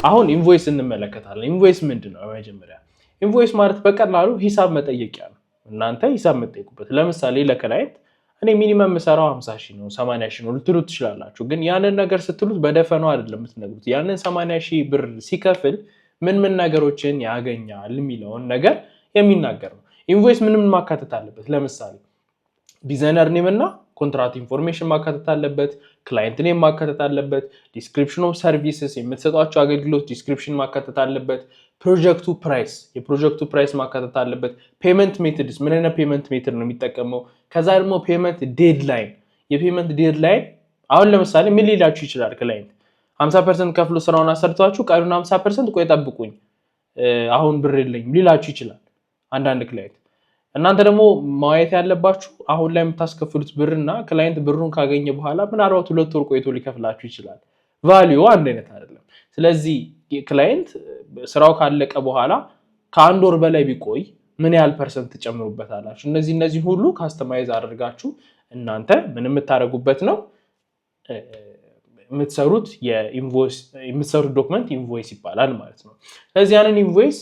አሁን ኢንቮይስ እንመለከታለን። ኢንቮይስ ምንድነው? በመጀመሪያ ኢንቮይስ ማለት በቀላሉ ሂሳብ መጠየቂያ ነው። እናንተ ሂሳብ መጠየቁበት። ለምሳሌ ለክላይንት እኔ ሚኒመም የምሰራው 50,000 ነው 80,000 ነው ልትሉት ትችላላችሁ። ግን ያንን ነገር ስትሉት በደፈናው አይደለም የምትነግሩት። ያንን 80,000 ብር ሲከፍል ምን ነገሮችን ያገኛል የሚለውን ነገር የሚናገር ነው። ኢንቮይስ ምንም ማካተት አለበት። ለምሳሌ ዲዛይነር ኔም እና ኮንትራክት ኢንፎርሜሽን ማካተት አለበት። ክላይንት ኔም ማካተት አለበት። ዲስክሪፕሽን ኦፍ ሰርቪስስ የምትሰጧቸው አገልግሎት ዲስክሪፕሽን ማካተት አለበት። ፕሮጀክቱ ፕራይስ የፕሮጀክቱ ፕራይስ ማካተት አለበት። ፔመንት ሜትድስ ምን አይነት ፔመንት ሜትድ ነው የሚጠቀመው። ከዛ ደግሞ ፔመንት ዴድላይን የፔመንት ዴድላይን አሁን ለምሳሌ ምን ሊላችሁ ይችላል። ክላይንት 50% ከፍሎ ስራውን አሰርቷችሁ ቀሩን 50% ቆይ ጠብቁኝ አሁን ብር የለኝም ሊላችሁ ይችላል አንዳንድ ክላይንት። እናንተ ደግሞ ማየት ያለባችሁ አሁን ላይ የምታስከፍሉት ብርና ክላይንት ብሩን ካገኘ በኋላ ምናልባት 2 ወር ቆይቶ ሊከፍላችሁ ይችላል። ቫልዩ አንድ አይነት አይደለም። ስለዚህ ክላይንት ስራው ካለቀ በኋላ ከ1 ወር በላይ ቢቆይ ምን ያህል ፐርሰንት ትጨምሩበታላችሁ? እነዚህ ሁሉ ካስተማይዝ አድርጋችሁ እናንተ ምን የምታደርጉበት ነው የምትሰሩት የምትሰሩት ዶክመንት ኢንቮይስ ይባላል ማለት ነው። ስለዚህ ያንን ኢንቮይስ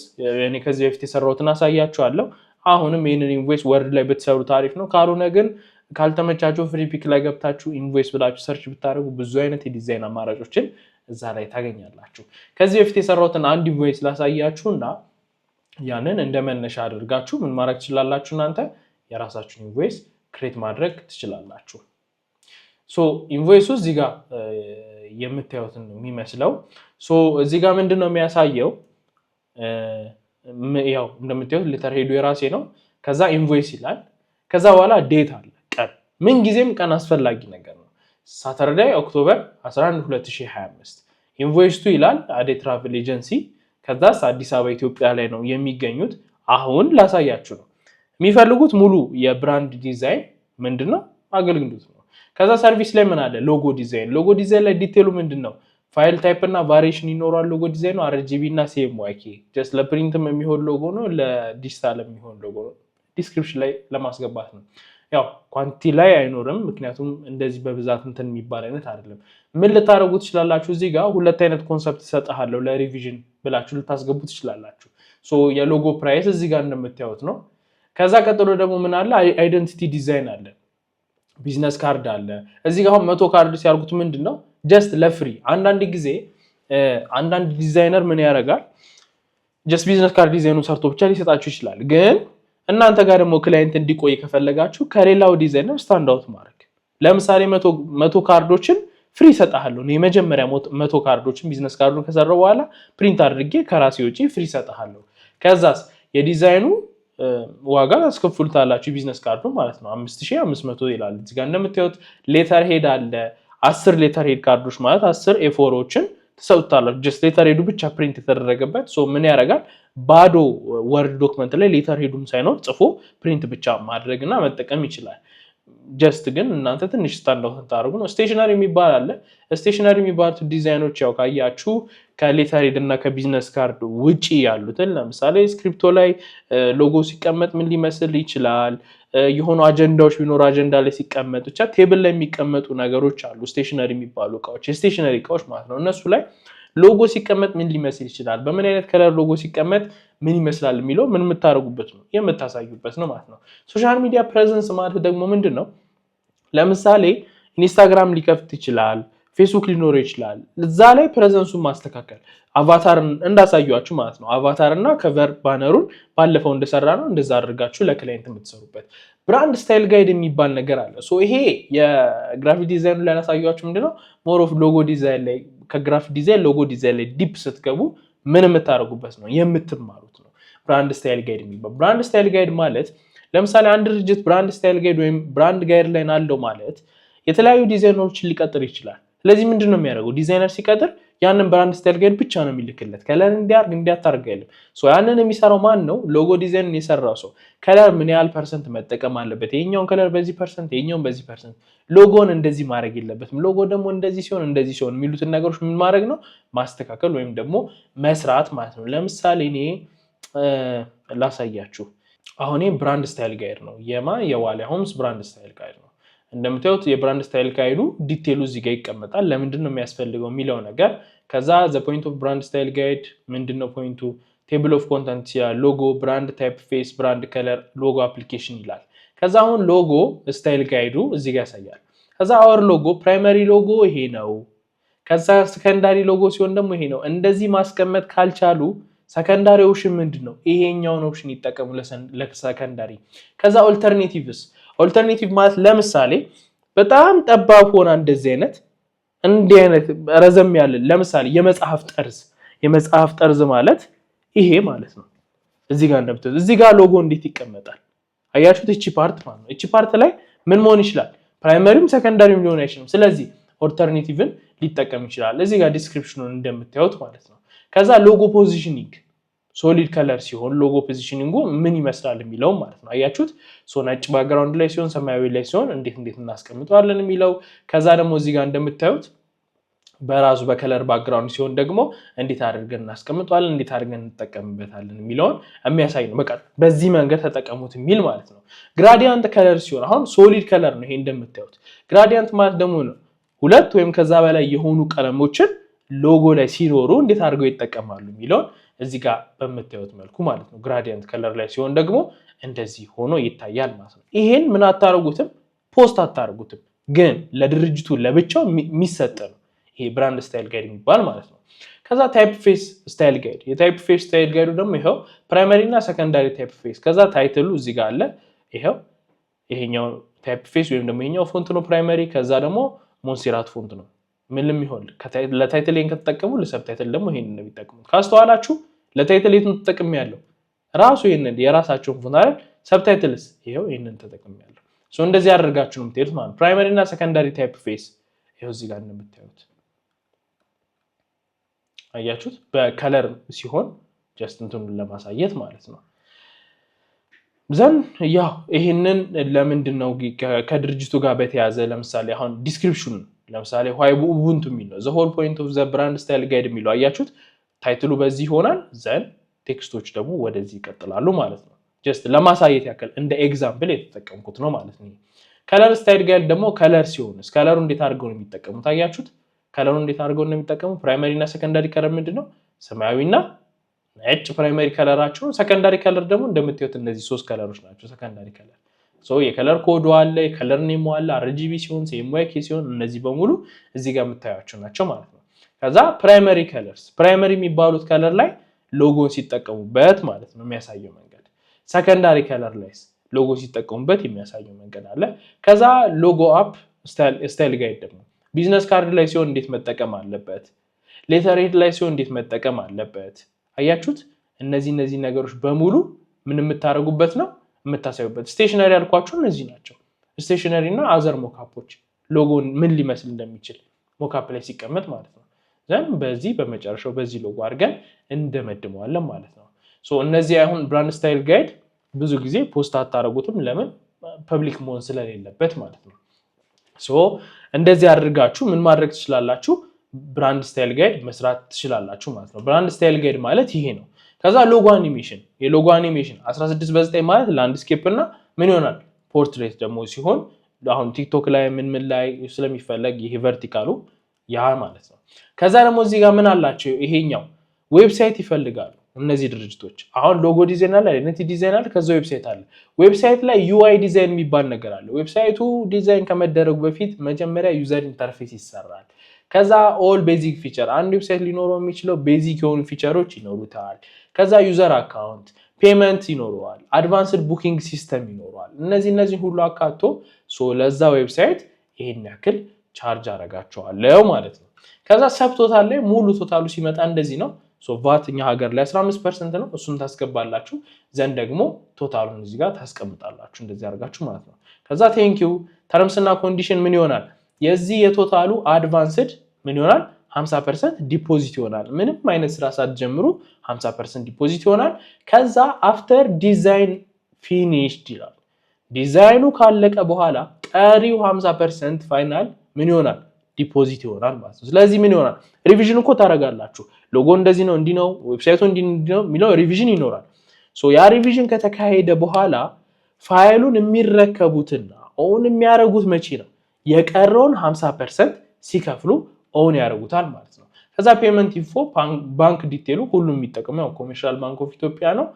እኔ ከዚህ በፊት የሰራሁትን አሳያችኋለሁ። አሁንም ይህንን ኢንቮይስ ወርድ ላይ ብትሰሩ ታሪፍ ነው። ካልሆነ ግን ካልተመቻችሁ ፍሪ ፒክ ላይ ገብታችሁ ኢንቮይስ ብላችሁ ሰርች ብታደርጉ ብዙ አይነት የዲዛይን አማራጮችን እዛ ላይ ታገኛላችሁ። ከዚህ በፊት የሰራሁትን አንድ ኢንቮይስ ላሳያችሁና ያንን እንደ መነሻ አድርጋችሁ ምን ማድረግ ትችላላችሁ? እናንተ የራሳችሁን ኢንቮይስ ክሬት ማድረግ ትችላላችሁ። ሶ ኢንቮይሱ እዚህ ጋር የምታዩትን ነው የሚመስለው። ሶ እዚህ ጋር ምንድነው የሚያሳየው? ያው እንደምታዩት ሌተር ሄዱ የራሴ ነው። ከዛ ኢንቮይስ ይላል። ከዛ በኋላ ዴት አለ፣ ቀን። ምን ጊዜም ቀን አስፈላጊ ነገር ነው። ሳተርዳይ ኦክቶበር 11 2025 ኢንቮይስ ቱ ይላል አዴ ትራቨል ኤጀንሲ። ከዛስ አዲስ አበባ ኢትዮጵያ ላይ ነው የሚገኙት። አሁን ላሳያችሁ ነው። የሚፈልጉት ሙሉ የብራንድ ዲዛይን ምንድነው አገልግሎት ነው። ከዛ ሰርቪስ ላይ ምን አለ? ሎጎ ዲዛይን። ሎጎ ዲዛይን ላይ ዲቴሉ ምንድነው? ፋይል ታይፕ እና ቫሪዬሽን ይኖራል። ሎጎ ዲዛይኑ RGB እና CMYK ጀስት ለፕሪንትም የሚሆን ሎጎ ነው፣ ለዲጂታል የሚሆን ሎጎ ነው። ዲስክሪፕሽን ላይ ለማስገባት ነው። ያው ኳንቲ ላይ አይኖርም፣ ምክንያቱም እንደዚህ በብዛት እንትን የሚባል አይነት አይደለም። ምን ልታደርጉ ትችላላችሁ? እዚህ ጋር ሁለት አይነት ኮንሰፕት ሰጣለሁ ለሪቪዥን ብላችሁ ልታስገቡ ትችላላችሁ። ሶ የሎጎ ፕራይስ እዚህ ጋር እንደምታዩት ነው። ከዛ ቀጥሎ ደግሞ ምን አለ? አይደንቲቲ ዲዛይን አለ፣ ቢዝነስ ካርድ አለ። እዚህ ጋር አሁን 100 ካርድ ሲያርጉት ምንድነው ጀስት ለፍሪ። አንዳንድ ጊዜ አንዳንድ ዲዛይነር ምን ያደርጋል? ጀስት ቢዝነስ ካርድ ዲዛይኑ ሰርቶ ብቻ ሊሰጣችሁ ይችላል። ግን እናንተ ጋር ደግሞ ክላይንት እንዲቆይ ከፈለጋችሁ ከሌላው ዲዛይነር ስታንድ አውት ማድረግ። ለምሳሌ 100 ካርዶችን ፍሪ ሰጣለሁ ነው። የመጀመሪያ 100 ካርዶችን ቢዝነስ ካርዱን ከሰራው በኋላ ፕሪንት አድርጌ ከራሴ ወጪ ፍሪ ሰጣለሁ። ከዛስ የዲዛይኑ ዋጋ አስከፍሉታላችሁ ቢዝነስ ካርዱ ማለት ነው 5500 ይላል። እዚህ ጋር እንደምታዩት ሌተር ሄድ አለ 10 ሌተር ሄድ ካርዶች ማለት 10 ኤፎሮችን ተሰጥቷላችሁ። ጀስት ሌተር ሄዱ ብቻ ፕሪንት የተደረገበት። ሶ ምን ያደርጋል? ባዶ ወርድ ዶክመንት ላይ ሌተር ሄዱም ሳይኖር ጽፎ ፕሪንት ብቻ ማድረግና መጠቀም ይችላል። ጀስት ግን እናንተ ትንሽ ስታንዳርድ ታደርጉ ነው። ስቴሽነሪ የሚባል አለ። ስቴሽነሪ የሚባሉት ዲዛይኖች ያው ካያችሁ ከሌተር ሄድ እና ከቢዝነስ ካርድ ውጪ ያሉትን ለምሳሌ ስክሪፕቶ ላይ ሎጎ ሲቀመጥ ምን ሊመስል ይችላል? የሆኑ አጀንዳዎች ቢኖር አጀንዳ ላይ ሲቀመጥ ብቻ ቴብል ላይ የሚቀመጡ ነገሮች አሉ። ስቴሽነሪ የሚባሉ እቃዎች የስቴሽነሪ እቃዎች ማለት ነው። እነሱ ላይ ሎጎ ሲቀመጥ ምን ሊመስል ይችላል? በምን አይነት ከለር ሎጎ ሲቀመጥ ምን ይመስላል የሚለው ምን የምታደርጉበት ነው የምታሳዩበት ነው ማለት ነው። ሶሻል ሚዲያ ፕሬዘንስ ማለት ደግሞ ምንድን ነው? ለምሳሌ ኢንስታግራም ሊከፍት ይችላል፣ ፌስቡክ ሊኖረው ይችላል። እዛ ላይ ፕሬዘንሱን ማስተካከል አቫታርን እንዳሳያችሁ ማለት ነው። አቫታር እና ከቨር ባነሩን ባለፈው እንደሰራ ነው እንደዛ አድርጋችሁ ለክላይንት የምትሰሩበት ብራንድ ስታይል ጋይድ የሚባል ነገር አለ። ሶ ይሄ የግራፊክ ዲዛይኑ ላይ ያሳያችሁ ምንድነው ሞር ኦፍ ሎጎ ዲዛይን ላይ ከግራፊክ ዲዛይን ሎጎ ዲዛይን ላይ ዲፕ ስትገቡ ምን የምታደርጉበት ነው የምትማሩት ነው ብራንድ ስታይል ጋይድ የሚባል። ብራንድ ስታይል ጋይድ ማለት ለምሳሌ አንድ ድርጅት ብራንድ ስታይል ጋይድ ወይም ብራንድ ጋይድ ላይን አለው ማለት የተለያዩ ዲዛይነሮችን ሊቀጥር ይችላል። ስለዚህ ምንድነው የሚያደርገው ዲዛይነር ሲቀጥር ያንን ብራንድ ስታይል ጋይድ ብቻ ነው የሚልክለት። ከለር እንዲያርግ እንዲያታርግ አይደለም። ሶ ያንን የሚሰራው ማን ነው? ሎጎ ዲዛይን የሰራው ሰው ከለር ምን ያህል ፐርሰንት መጠቀም አለበት፣ የኛውን ከለር በዚህ ፐርሰንት፣ የኛውን በዚህ ፐርሰንት፣ ሎጎን እንደዚህ ማድረግ የለበትም፣ ሎጎ ደግሞ እንደዚህ ሲሆን እንደዚህ ሲሆን የሚሉትን ነገሮች ምን ማድረግ ነው ማስተካከል ወይም ደግሞ መስራት ማለት ነው። ለምሳሌ እኔ ላሳያችሁ። አሁን ብራንድ ስታይል ጋይድ ነው የዋሊያ ሆምስ ብራንድ ስታይል ጋይድ ነው። እንደምታዩት የብራንድ ስታይል ጋይዱ ዲቴሉ እዚህ ጋር ይቀመጣል። ለምንድን ነው የሚያስፈልገው የሚለው ነገር ከዛ ዘ ፖይንት ኦፍ ብራንድ ስታይል ጋይድ ምንድነው ፖይንቱ፣ ቴብል ኦፍ ኮንተንት ያ ሎጎ፣ ብራንድ ታይፕ ፌስ፣ ብራንድ ከለር፣ ሎጎ አፕሊኬሽን ይላል። ከዛ አሁን ሎጎ ስታይል ጋይዱ እዚህ ጋር ያሳያል። ከዛ አወር ሎጎ ፕራይመሪ ሎጎ ይሄ ነው። ከዛ ሰከንዳሪ ሎጎ ሲሆን ደግሞ ይሄ ነው። እንደዚህ ማስቀመጥ ካልቻሉ ሰከንዳሪ ኦፕሽን ምንድነው ይሄኛውን ኦፕሽን ይጠቀሙ ለሰከንዳሪ። ከዛ ኦልተርኔቲቭስ ኦልተርኔቲቭ ማለት ለምሳሌ በጣም ጠባብ ሆና እንደዚህ አይነት እንዲህ አይነት ረዘም ያለ ለምሳሌ የመጽሐፍ ጠርዝ ማለት ይሄ ማለት ነው። እዚህ ጋር እንደምትሉ እዚህ ጋር ሎጎ እንዴት ይቀመጣል አያችሁት? እቺ ፓርት ማለት ነው። እቺ ፓርት ላይ ምን መሆን ይችላል? ፕራይመሪም ሰከንዳሪም ሊሆን አይችልም። ስለዚህ ኦልተርኔቲቭን ሊጠቀም ይችላል። እዚህ ጋር ዲስክሪፕሽኑን እንደምታዩት ማለት ነው። ከዛ ሎጎ ፖዚሽኒንግ ሶሊድ ከለር ሲሆን ሎጎ ፖዚሽኒንጉ ምን ይመስላል የሚለው ማለት ነው። አያችሁት? ነጭ ባክግራውንድ ላይ ሲሆን ሰማያዊ ላይ ሲሆን እንዴት እናስቀምጠዋለን የሚለው። ከዛ ደግሞ እዚህ ጋር እንደምታዩት በራሱ በከለር ባክግራውንድ ሲሆን ደግሞ እንዴት አድርገን እናስቀምጠዋለን፣ እንዴት አድርገን እንጠቀምበታለን የሚለውን የሚያሳይ ነው። በቃ በዚህ መንገድ ተጠቀሙት የሚል ማለት ነው። ግራዲያንት ከለር ሲሆን አሁን ሶሊድ ከለር ነው ይሄ እንደምታዩት። ግራዲያንት ማለት ደግሞ ነው ሁለት ወይም ከዛ በላይ የሆኑ ቀለሞችን ሎጎ ላይ ሲኖሩ እንዴት አድርገው ይጠቀማሉ የሚለውን እዚህ ጋር በምታዩት መልኩ ማለት ነው። ግራዲያንት ከለር ላይ ሲሆን ደግሞ እንደዚህ ሆኖ ይታያል ማለት ነው። ይሄን ምን አታርጉትም፣ ፖስት አታርጉትም፣ ግን ለድርጅቱ ለብቻው የሚሰጥ ነው ይሄ ብራንድ ስታይል ጋይድ የሚባል ማለት ነው። ከዛ ታይፕ ፌስ ስታይል ጋይድ፣ የታይፕ ፌስ ስታይል ጋይዱ ደግሞ ይሄው ፕራይመሪ እና ሰከንዳሪ ታይፕ ፌስ። ከዛ ታይትሉ እዚህ ጋር አለ። ይሄኛው ታይፕ ፌስ ወይም ደግሞ ይሄኛው ፎንት ነው ፕራይመሪ። ከዛ ደግሞ ሞንሴራት ፎንት ነው። ምንም ይሆን ለታይትል ይሄን ከተጠቀሙ ለሰብታይትል ደግሞ ይሄን ነው የሚጠቀሙት። ካስተዋላችሁ ለታይትል የቱን ተጠቅም ያለው ራሱ ይሄንን የራሳቸውን ፎንት አይደል። ሰብታይትልስ ይሄው ይሄንን ተጠቅም ያለው። እንደዚህ አድርጋችሁ ነው የምትሄዱት ማለት ነው። ፕራይመሪ እና ሰከንዳሪ ታይፕ ፌስ ይሄው እዚህ ጋር እንደምታዩት አያችሁት? በከለር ሲሆን ጀስት እንትኑን ለማሳየት ማለት ነው። ዘን ያው ይሄንን ለምንድን ነው ከድርጅቱ ጋር በተያዘ ለምሳሌ አሁን ዲስክሪፕሽኑን ለምሳሌ ዋይ ኡቡንቱ የሚል ነው። ዘ ሆል ፖይንት ኦፍ ዘ ብራንድ ስታይል ጋይድ የሚለው አያችሁት? ታይትሉ በዚህ ይሆናል። ዘን ቴክስቶች ደግሞ ወደዚህ ይቀጥላሉ ማለት ነው። ጀስት ለማሳየት ያክል እንደ ኤግዛምፕል የተጠቀምኩት ነው ማለት ነው። ከለር ስታይል ጋይድ ደግሞ ከለር ሲሆንስ ከለሩ እንዴት አድርገው ነው የሚጠቀሙት? አያችሁት? ከለሩ እንዴት አድርገው ነው የሚጠቀሙ? ፕራይመሪ እና ሰከንዳሪ ከለር ምንድነው? ሰማያዊና ነጭ ፕራይመሪ ከለራቸው። ሰከንዳሪ ከለር ደግሞ እንደምታዩት እነዚህ ሶስት ከለሮች ናቸው ሰከንዳሪ ከለር። የከለር ኮዱ አለ፣ የከለር ኔሙ አለ፣ አርጂቢ ሲሆን ሲኤምዋይኬ ሲሆን እነዚህ በሙሉ እዚህ ጋር የምታዩቸው ናቸው ማለት ነው። ከዛ ፕራይመሪ ከለርስ ፕራይመሪ የሚባሉት ከለር ላይ ሎጎን ሲጠቀሙበት ማለት ነው የሚያሳየው መንገድ። ሰከንዳሪ ከለር ላይስ ሎጎ ሲጠቀሙበት የሚያሳየው መንገድ አለ። ከዛ ሎጎ አፕ ስታይል ጋይድ ደግሞ ቢዝነስ ካርድ ላይ ሲሆን እንዴት መጠቀም አለበት፣ ሌተር ሄድ ላይ ሲሆን እንዴት መጠቀም አለበት። አያችሁት? እነዚህ ነገሮች በሙሉ ምን የምታደርጉበት ነው የምታሳዩበት። ስቴሽነሪ ያልኳችሁ እነዚህ ናቸው። ስቴሽነሪ እና አዘር ሞካፖች ሎጎን ምን ሊመስል እንደሚችል ሞካፕ ላይ ሲቀመጥ ማለት ነው። ዘን በዚህ በመጨረሻው በዚህ ሎጎ አድርገን እንደመድመዋለን ማለት ነው። እነዚህ አሁን ብራንድ ስታይል ጋይድ ብዙ ጊዜ ፖስት አታደርጉትም። ለምን? ፐብሊክ መሆን ስለሌለበት ማለት ነው። እንደዚህ አድርጋችሁ ምን ማድረግ ትችላላችሁ? ብራንድ ስታይል ጋይድ መስራት ትችላላችሁ ማለት ነው። ብራንድ ስታይል ጋይድ ማለት ይሄ ነው። ከዛ ሎጎ አኒሜሽን፣ የሎጎ አኒሜሽን 16 በ9 ማለት ላንድስኬፕ እና ምን ይሆናል ፖርትሬት ደግሞ ሲሆን አሁን ቲክቶክ ላይ ምን ላይ ስለሚፈለግ ይሄ ቨርቲካሉ ያ ማለት ነው። ከዛ ደግሞ እዚህ ጋር ምን አላቸው? ይሄኛው ዌብሳይት ይፈልጋሉ። እነዚህ ድርጅቶች አሁን ሎጎ ዲዛይን አለ አይደንቲ ዲዛይን አለ ከዛ ዌብሳይት አለ ዌብሳይት ላይ UI ዲዛይን የሚባል ነገር አለ ዌብሳይቱ ዲዛይን ከመደረጉ በፊት መጀመሪያ ዩዘር ኢንተርፌስ ይሰራል ከዛ ኦል ቤዚክ ፊቸር አንድ ዌብሳይት ሊኖረው የሚችለው ቤዚክ የሆኑ ፊቸሮች ይኖሩታል ከዛ ዩዘር አካውንት ፔመንት ይኖረዋል አድቫንስድ ቡኪንግ ሲስተም ይኖረዋል እነዚህ ሁሉ አካቶ ለዛ ዌብሳይት ይሄን ያክል ቻርጅ አረጋቸዋለሁ ማለት ነው ከዛ ሰብ ቶታል ላይ ሙሉ ቶታሉ ሲመጣ እንደዚህ ነው ቫት እኛ ሀገር ላይ 15% ነው እሱን ታስገባላችሁ ዘንድ ደግሞ ቶታሉን እዚህ ጋር ታስቀምጣላችሁ እንደዚህ አድርጋችሁ ማለት ነው ከዛ ቴንክ ዩ ተርምስ እና ኮንዲሽን ምን ይሆናል የዚህ የቶታሉ አድቫንስድ ምን ይሆናል 50% ዲፖዚት ይሆናል ምንም አይነት ስራ ሳትጀምሩ 50% ዲፖዚት ይሆናል ከዛ አፍተር ዲዛይን ፊኒሽድ ይላል ዲዛይኑ ካለቀ በኋላ ቀሪው 50% ፋይናል ምን ይሆናል ዲፖዚት ይሆናል ማለት ነው ስለዚህ ምን ይሆናል ሪቪዥን እኮ ታረጋላችሁ ሎጎ እንደዚህ ነው እንዲ ነው ዌብሳይቱ እንዲ ነው ሚለው ሪቪዥን ይኖራል ያ ሪቪዥን ከተካሄደ በኋላ ፋይሉን የሚረከቡትና ኦን የሚያረጉት መቼ ነው የቀረውን 50% ሲከፍሉ ኦን ያረጉታል ማለት ነው ከዛ ፔመንት ኢንፎ ባንክ ዲቴሉ ሁሉም የሚጠቀመው ኮመርሻል ባንክ ኦፍ ኢትዮጵያ ነው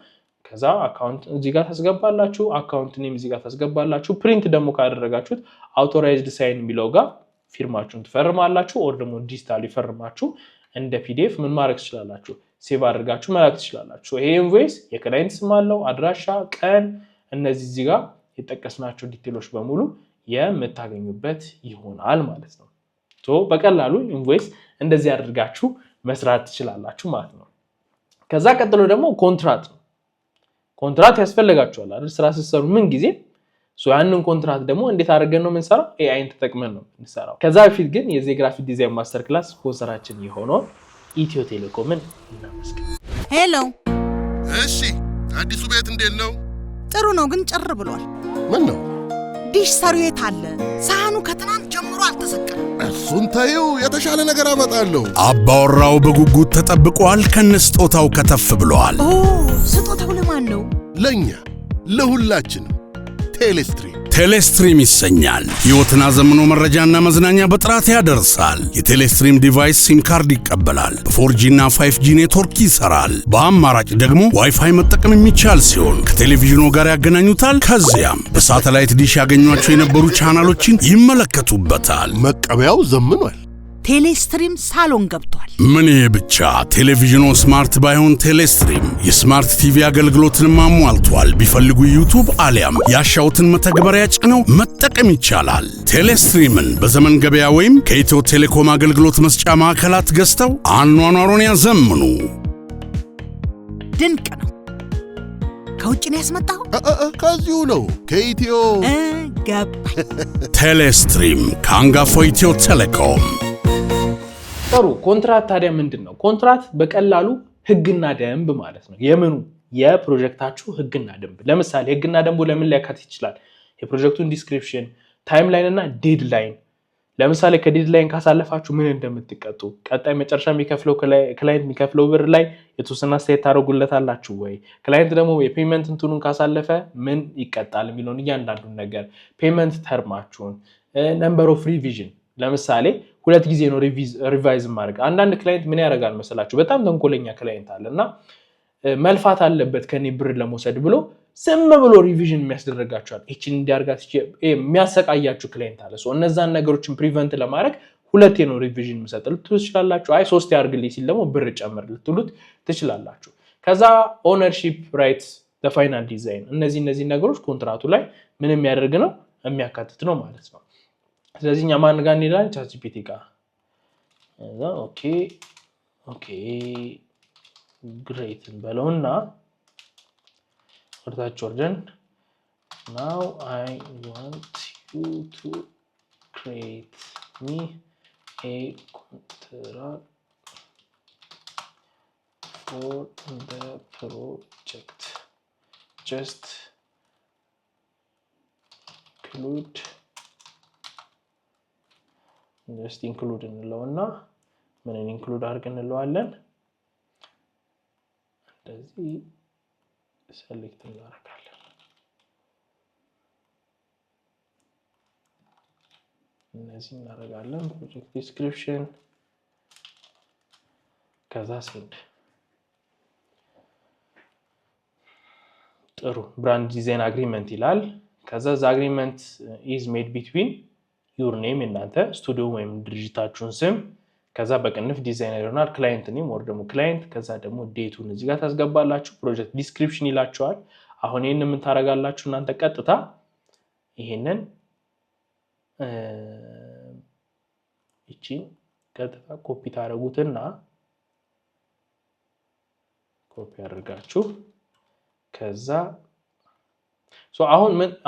ከዛ አካውንት እዚህ ጋር ታስገባላችሁ አካውንት ኔም እዚህ ጋር ታስገባላችሁ ፕሪንት ደግሞ ካደረጋችሁት አውቶራይዝድ ሳይን የሚለው ጋር ፊርማችሁን ትፈርማላችሁ ኦር ደግሞ ዲጂታሊ ፈርማችሁ እንደ ፒዲኤፍ ምን ማድረግ ትችላላችሁ ሴቭ አድርጋችሁ መላክ ትችላላችሁ ይሄ ኢንቮይስ የክላይንት ስም አለው አድራሻ ቀን እነዚህ እዚህ ጋር የተጠቀስናቸው ዲቴሎች በሙሉ የምታገኙበት ይሆናል ማለት ነው በቀላሉ ኢንቮይስ እንደዚህ አድርጋችሁ መስራት ትችላላችሁ ማለት ነው ከዛ ቀጥሎ ደግሞ ኮንትራት ያስፈልጋችኋል አይደል ስራ ሲሰሩ ምን ጊዜ ያንን ኮንትራት ደግሞ እንዴት አድርገን ነው የምንሰራው ኤአይን ተጠቅመን ነው የምንሰራው ከዛ በፊት ግን የዚህ ግራፊክ ዲዛይን ማስተር ክላስ ስፖንሰራችን የሆነው ኢትዮ ቴሌኮምን እናመስግን ሄሎ እሺ አዲሱ ቤት እንዴት ነው ጥሩ ነው ግን ጭር ብሏል ምን ነው ዲሽ ሰሪው የት አለ ሳህኑ ከትናንት ጀምሮ አልተሰቀለም እሱን ታዩ የተሻለ ነገር አመጣለሁ አባወራው በጉጉት ተጠብቋል ከነስጦታው ከተፍ ብሏል ስጦታው ለማን ነው ለኛ ለሁላችንም ቴሌስትሪም ይሰኛል ሕይወትን አዘምኖ መረጃና መዝናኛ በጥራት ያደርሳል የቴሌስትሪም ዲቫይስ ሲም ካርድ ይቀበላል በ4G እና 5G ኔትወርክ ይሰራል በአማራጭ ደግሞ ዋይፋይ መጠቀም የሚቻል ሲሆን ከቴሌቪዥኑ ጋር ያገናኙታል ከዚያም በሳተላይት ዲሽ ያገኟቸው የነበሩ ቻናሎችን ይመለከቱበታል መቀበያው ዘምኗል ቴሌስትሪም ሳሎን ገብቷል ምን ይሄ ብቻ ቴሌቪዥኑ ስማርት ባይሆን ቴሌስትሪም የስማርት ቲቪ አገልግሎትን ማሟልቷል ቢፈልጉ ዩቲዩብ አሊያም ያሻውትን መተግበሪያ ጭነው መጠቀም ይቻላል ቴሌስትሪምን በዘመን ገበያ ወይም ከኢትዮ ቴሌኮም አገልግሎት መስጫ ማዕከላት ገዝተው አኗኗሩን ያዘምኑ ድንቅ ነው ከውጭ ነው ያስመጣው ከዚሁ ነው ከኢትዮ ገባኝ ቴሌስትሪም ከአንጋፋው ኢትዮ ቴሌኮም ጥሩ ኮንትራት ታዲያ ምንድነው ኮንትራት በቀላሉ ህግና ደንብ ማለት ነው የምኑ የፕሮጀክታችሁ ህግና ደንብ ለምሳሌ ህግና ደንቡ ለምን ሊያካትት ይችላል የፕሮጀክቱን ዲስክሪፕሽን ታይምላይን እና ዴድላይን ለምሳሌ ከዴድላይን ካሳለፋችሁ ምን እንደምትቀጡ ቀጣይ መጨረሻ የሚከፍለው ክላይንት የሚከፍለው ብር ላይ የተወሰነ አስተያየት ታደርጉለታላችሁ ወይ ክላይንት ደግሞ የፔመንት እንትኑን ካሳለፈ ምን ይቀጣል የሚለውን እያንዳንዱን ነገር ፔመንት ተርማችሁን ነምበር ኦፍ ሪቪዥን ለምሳሌ ሁለት ጊዜ ነው ሪቫይዝ ማድረግ አንዳንድ ክላይንት ምን ያደርጋል መሰላችሁ በጣም ተንኮለኛ ክላይንት አለና መልፋት አለበት ከኔ ብር ለመውሰድ ብሎ ስም ብሎ ሪቪዥን የሚያስደርጋችኋል እቺን እንዲያርጋት የሚያሰቃያችሁ ክላይንት አለ እነዛን ነገሮችን ፕሪቨንት ለማድረግ ሁለቴ ነው ሪቪዥን መስጠት ትችላላችሁ አይ ሶስት ያርግልኝ ሲል ደግሞ ብር ጨምር ልትሉት ትችላላችሁ ከዛ ኦነርሺፕ ራይትስ ለፋይናል ዲዛይን እነዚህ ነገሮች ኮንትራቱ ላይ ምን የሚያደርግ ነው የሚያካትት ነው ማለት ነው ስለዚህ እኛ ማን ጋር እንሄዳለን ቻትጂፒቲ ጋር ኦኬ ግሬት እንበለውና ወርታች ወርደን now I want you to create me a contract for the project just include እንለውና ምንን ኢንክሉድ አድርገን እንለዋለን እንደዚህ ሴሌክት እናደርጋለን እነዚህ እናደርጋለን ፕሮጀክት ዲስክሪፕሽን ከዛ ሴንድ ጥሩ ብራንድ ዲዛይን አግሪመንት ይላል። ከዛ አግሪመንት is made between your name እናንተ ስቱዲዮ ወይም ድርጅታችሁን ስም ከዛ በቅንፍ ዲዛይነር ይሆናል ክላይንት ኔም ወር ደግሞ ክላይንት ከዛ ደግሞ ዴቱን እዚህ ጋር ታስገባላችሁ። ፕሮጀክት ዲስክሪፕሽን ይላችኋል። አሁን ይሄንን ምን ታረጋላችሁ እናንተ ቀጥታ ይሄንን እቺን ቀጥታ ኮፒ ታረጉትና ኮፒ አድርጋችሁ ከዛ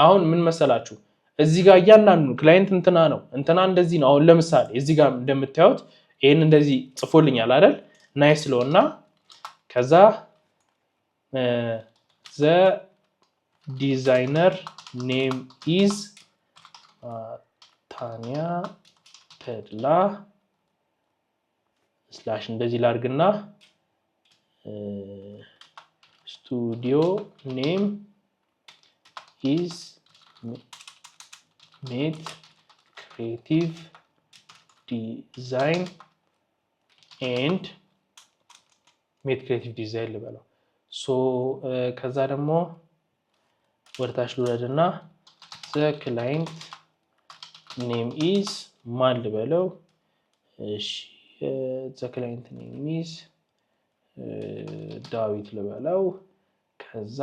አሁን ምን መሰላችሁ እዚህ ጋር እያንዳንዱ ክላይንት እንትና ነው እንትና እንደዚህ ነው። አሁን ለምሳሌ እዚህ ጋር እንደምታዩት ይሄን እንደዚህ ጽፎልኛል አይደል ናይስ ስለውና ከዛ the designer name is ታንያ ተድላ ስላሽ እንደዚህ ላርግና studio name is made creative design and made creative design ልበለው ሶ ከዛ ደግሞ ወርታሽ ልውረድና the client name is ማን ልበለው እሺ the client name is ዳዊት ልበለው ከዛ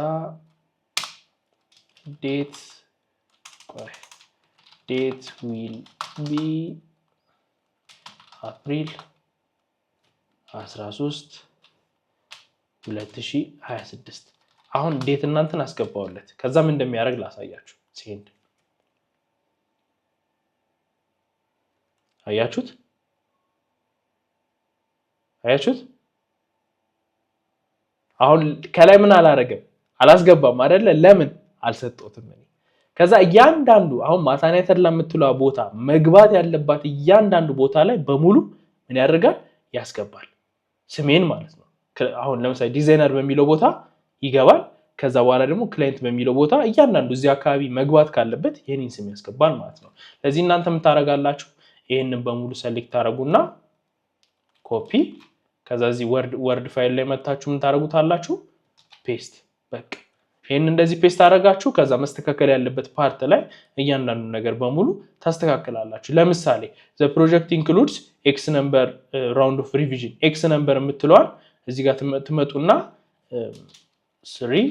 date will be April 13 2026 አሁን ዴት እናንተን አስገባውለት ከዛ ምን እንደሚያደርግ ላሳያችሁ ሴንድ አያችሁት አሁን ከላይ ምን አላረገም አላስገባም አይደለ ለምን አልሰጠውትም እኔ ከዛ እያንዳንዱ አሁን ማታንያ ተድላ የምትለው ቦታ መግባት ያለባት እያንዳንዱ ቦታ ላይ በሙሉ ምን ያደርጋል ያስገባል ስሜን ማለት ነው። አሁን ለምሳሌ ዲዛይነር በሚለው ቦታ ይገባል ከዛ በኋላ ደግሞ ክላይንት በሚለው ቦታ እያንዳንዱ እዚህ አካባቢ መግባት ካለበት የኔን ስም ያስገባል ማለት ነው። ለዚህ እናንተ ምን ታረጋላችሁ ይሄንን በሙሉ ሰሌክት ታረጉና ኮፒ ከዛ እዚህ ወርድ ፋይል ላይ መታችሁ ምን ታረጉታላችሁ ፔስት በቃ ይሄን እንደዚህ ፔስት አረጋችሁ ከዛ መስተካከል ያለበት ፓርት ላይ እያንዳንዱ ነገር በሙሉ ታስተካክላላችሁ። ለምሳሌ the project includes x number round of revision x number የምትለዋል እዚህ ጋር ትመጡና 3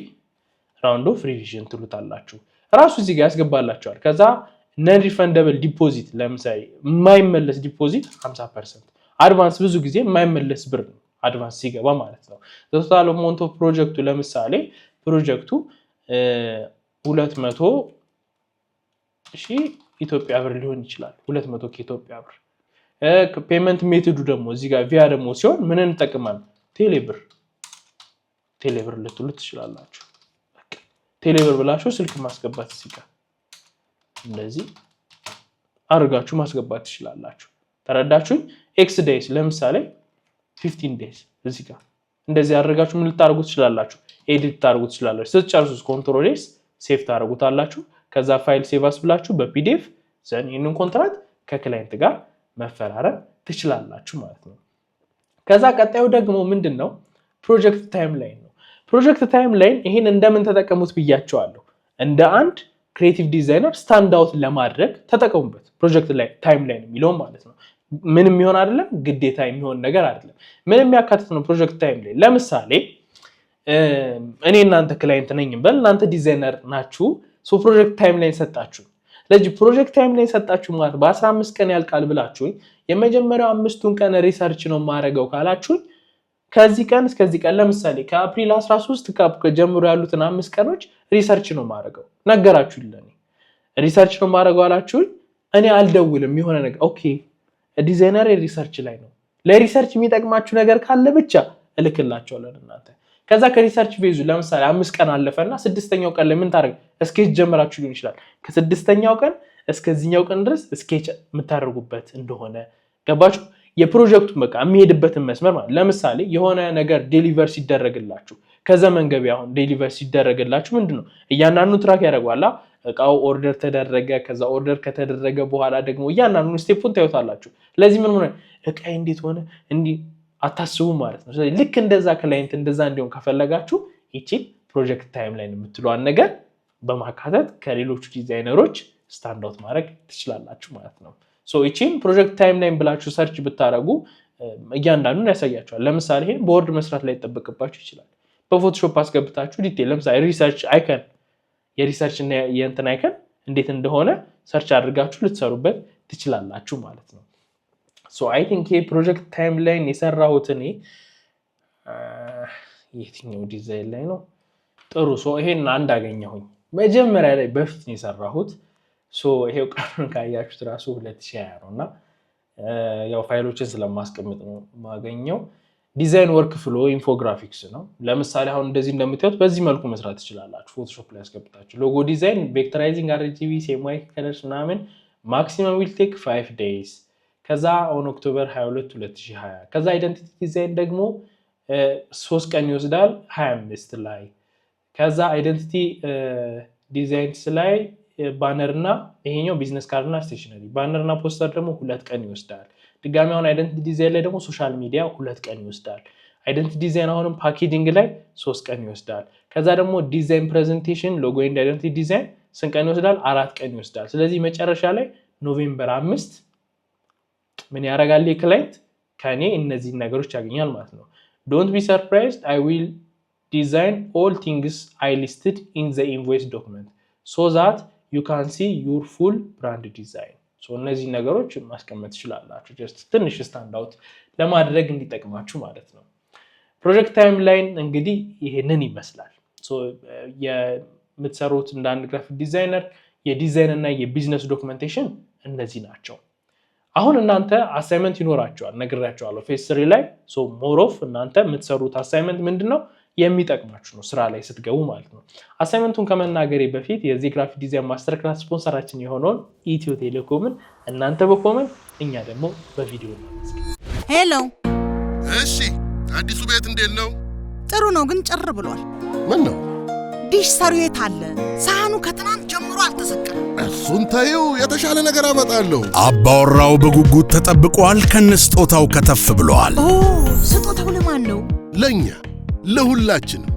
round of revision ትሉታላችሁ ራሱ እዚህ ጋር ያስገባላችኋል። ከዛ non refundable deposit ለምሳሌ የማይመለስ ዲፖዚት 50% አድቫንስ ብዙ ጊዜ የማይመለስ ብር ነው አድቫንስ ሲገባ ማለት ነው። the total amount of ፕሮጀክቱ ለምሳሌ ፕሮጀክቱ 200,000 ኢትዮጵያ ብር ሊሆን ይችላል 200 ከኢትዮጵያ ብር ፔመንት ሜቶዱ ደግሞ እዚህ ጋር ቪያ ደግሞ ሲሆን ምን እንጠቀማለን ቴሌብር ልትሉ ትችላላችሁ። በቃ ቴሌብር ብላችሁ ስልክ ማስገባት እዚህ ጋር እንደዚህ አድርጋችሁ ማስገባት ትችላላችሁ። ተረዳችሁኝ? ኤክስ ዴይስ ለምሳሌ 15 ዴይስ እዚህ ጋር እንደዚህ አድርጋችሁ ምን ልታደርጉት ትችላላችሁ ኤዲት ታደርጉት ትችላላችሁ። ስትጨርሱስ ኮንትሮል ኤስ ሴቭ ታደርጉታላችሁ። ከዛ ፋይል ሴቭ አስ ብላችሁ በፒዲኤፍ ዘን ይሄንን ኮንትራክት ከክላይንት ጋር መፈራረም ትችላላችሁ ማለት ነው። ከዛ ቀጣዩ ደግሞ ምንድነው ፕሮጀክት ታይምላይን ነው። ፕሮጀክት ታይምላይን ይሄን እንደምን ተጠቀሙት ብያቸዋለሁ። እንደ አንድ ክሬቲቭ ዲዛይነር ስታንድ አውት ለማድረግ ተጠቀሙበት። ፕሮጀክት ላይ ታይምላይን የሚለው ማለት ነው ምንም ይሆን አይደለም ግዴታ የሚሆን ነገር አይደለም። ምንም የሚያካትት ነው ፕሮጀክት ታይምላይን። ለምሳሌ እኔ እናንተ ክላይንት ነኝ በል እናንተ ዲዛይነር ናችሁ ሶ ፕሮጀክት ታይምላይን ሰጣችሁ። ስለዚህ ፕሮጀክት ታይምላይን ሰጣችሁ ማለት በ15 ቀን ያልቃል ብላችሁኝ የመጀመሪያው 5ቱን ቀን ሪሰርች ነው ማረጋው ካላችሁኝ ከዚህ ቀን እስከዚህ ቀን ለምሳሌ ከአፕሪል 13 ጀምሮ ያሉትን 5 ቀኖች ሪሰርች ነው ማረጋው ነገራችሁ። ለኔ ሪሰርች ነው ማረጋው አላችሁኝ እኔ አልደውልም የሆነ ነገር ኦኬ ዲዛይነር ሪሰርች ላይ ነው ለሪሰርች የሚጠቅማችሁ ነገር ካለ ብቻ እልክላችኋለሁ እናንተ። ከዛ ከሪሰርች ፌዙ ለምሳሌ 5 ቀን አለፈና 6ኛው ቀን ላይ ምን ታረግ ስኬች ጀምራችሁ ሊሆን ይችላል። ከ6ኛው ቀን እስከዚህኛው ቀን ድረስ ስኬች የምታደርጉበት እንደሆነ ገባችሁ? የፕሮጀክቱ በቃ የሚሄድበትን መስመር ማለት ለምሳሌ የሆነ ነገር ዴሊቨር ሲደረግላችሁ ከዘመን ገበያ አሁን ዴሊቨር ሲደረግላችሁ ምንድነው እያንዳንዱ ትራክ ያደርጋላ እቃው ኦርደር ተደረገ ከዛ ኦርደር ከተደረገ በኋላ ደግሞ እያንዳንዱ ስቴፑን ታዩታላችሁ። ለዚህ ምን ሆነ እቃይ እንዴት ሆነ እንዲ አታስቡ ማለት ነው። ስለዚህ ልክ እንደዛ ክላይንት እንደዛ እንዲሆን ከፈለጋችሁ ይቺ ፕሮጀክት ታይምላይን የምትሏን ነገር በማካተት ከሌሎቹ ዲዛይነሮች ስታንድ አውት ማድረግ ትችላላችሁ ማለት ነው። ሶ እቺን ፕሮጀክት ታይምላይን ብላችሁ ሰርች ብታረጉ እያንዳንዱን ያሳያችኋል። ለምሳሌ ይሄን ቦርድ መስራት ላይ ተጠብቅባችሁ ይችላል። በፎቶሾፕ አስገብታችሁ ዲቴል ለምሳሌ ሪሰርች አይከን የሪሰርች እና የእንትን አይከን እንዴት እንደሆነ ሰርች አድርጋችሁ ልትሰሩበት ትችላላችሁ ማለት ነው። ሶ አይ ቲንክ ይሄ ፕሮጀክት ታይምላይን የሰራሁት እኔ የትኛው ዲዛይን ላይ ነው? ጥሩ ሶ ይሄን አንድ አገኘሁኝ መጀመሪያ ላይ በፊት ነው የሰራሁት። ሶ ይሄው ቀኑን ካያችሁት ራሱ 2020 ነውና ያው ፋይሎችን ስለማስቀምጥ ነው ማገኘው። ዲዛይን ወርክ ፍሎ ኢንፎግራፊክስ ነው። ለምሳሌ አሁን እንደዚህ እንደምታዩት በዚህ መልኩ መስራት ትችላላችሁ። ፎቶሾፕ ላይ ያስገብታችሁ ሎጎ ዲዛይን፣ ቬክተራይዚንግ፣ አርጂቢ፣ ሴማይ ከለርስ ምናምን ማክሲመም ዊል ቴክ 5 days። ከዛ ኦን ኦክቶበር 22 2020። ከዛ አይደንቲቲ ዲዛይን ደግሞ 3 ቀን ይወስዳል 25 ላይ። ከዛ አይደንቲቲ ዲዛይንስ ላይ ባነር እና ይሄኛው ቢዝነስ ካርድ እና ስቴሽነሪ፣ ባነር እና ፖስተር ደግሞ 2 ቀን ይወስዳል። ድጋሚ አሁን አይደንቲቲ ዲዛይን ላይ ደግሞ ሶሻል ሚዲያ 2 ቀን ይወስዳል። አይደንቲቲ ዲዛይን አሁንም ፓኬጂንግ ላይ 3 ቀን ይወስዳል። ከዛ ደግሞ ዲዛይን ፕሬዘንቴሽን ሎጎ ኤንድ አይደንቲቲ ዲዛይን ስንት ቀን ይወስዳል? 4 ቀን ይወስዳል። ስለዚህ መጨረሻ ላይ ኖቬምበር 5 ምን ያደርጋል ክላይንት ከኔ እነዚህ ነገሮች ያገኛል ማለት ነው። ዶንት ቢ ሰርፕራይዝድ አይ ዊል ዲዛይን ኦል ቲንግስ አይ ሊስትድ ኢን ዘ ኢንቮይስ ዶክመንት ሶ ዛት ዩ ካን ሲ ዩር ፉል ብራንድ ዲዛይን። ሶ እነዚህ ነገሮች ማስቀመጥ ትችላላችሁ ጀስት ትንሽ ስታንድ አውት ለማድረግ እንዲጠቅማችሁ ማለት ነው። ፕሮጀክት ታይምላይን እንግዲህ ይሄንን ይመስላል። ሶ የምትሰሩት እንደ አንድ ግራፊክ ዲዛይነር የዲዛይን እና የቢዝነስ ዶክመንቴሽን እነዚህ ናቸው። አሁን እናንተ አሳይመንት ይኖራቸዋል ነግራቸዋለሁ ፌዝ 3 ላይ። ሶ ሞር ኦፍ እናንተ የምትሰሩት አሳይመንት ምንድነው የሚጠቅማችሁ ነው ስራ ላይ ስትገቡ ማለት ነው። አሳይመንቱን ከመናገሬ በፊት የዚህ ግራፊክ ዲዛይን ማስተር ክላስ ስፖንሰራችን የሆነውን ኢትዮ ቴሌኮምን እናንተ በኮመንት እኛ ደግሞ በቪዲዮ እናመስግ። ሄሎ፣ እሺ አዲሱ ቤት እንዴት ነው? ጥሩ ነው ግን ጭር ብሏል። ምን ነው? ዲሽ ሰሪው የት አለ? ሳህኑ ከትናንት ጀምሮ አልተሰቀለም። እሱን ተይው፣ የተሻለ ነገር አመጣለሁ። አባወራው በጉጉት ተጠብቋል። ከነስጦታው ከተፍ ብለዋል። ኦ ስጦታው ለማን ነው? ለኛ ለሁላችንም።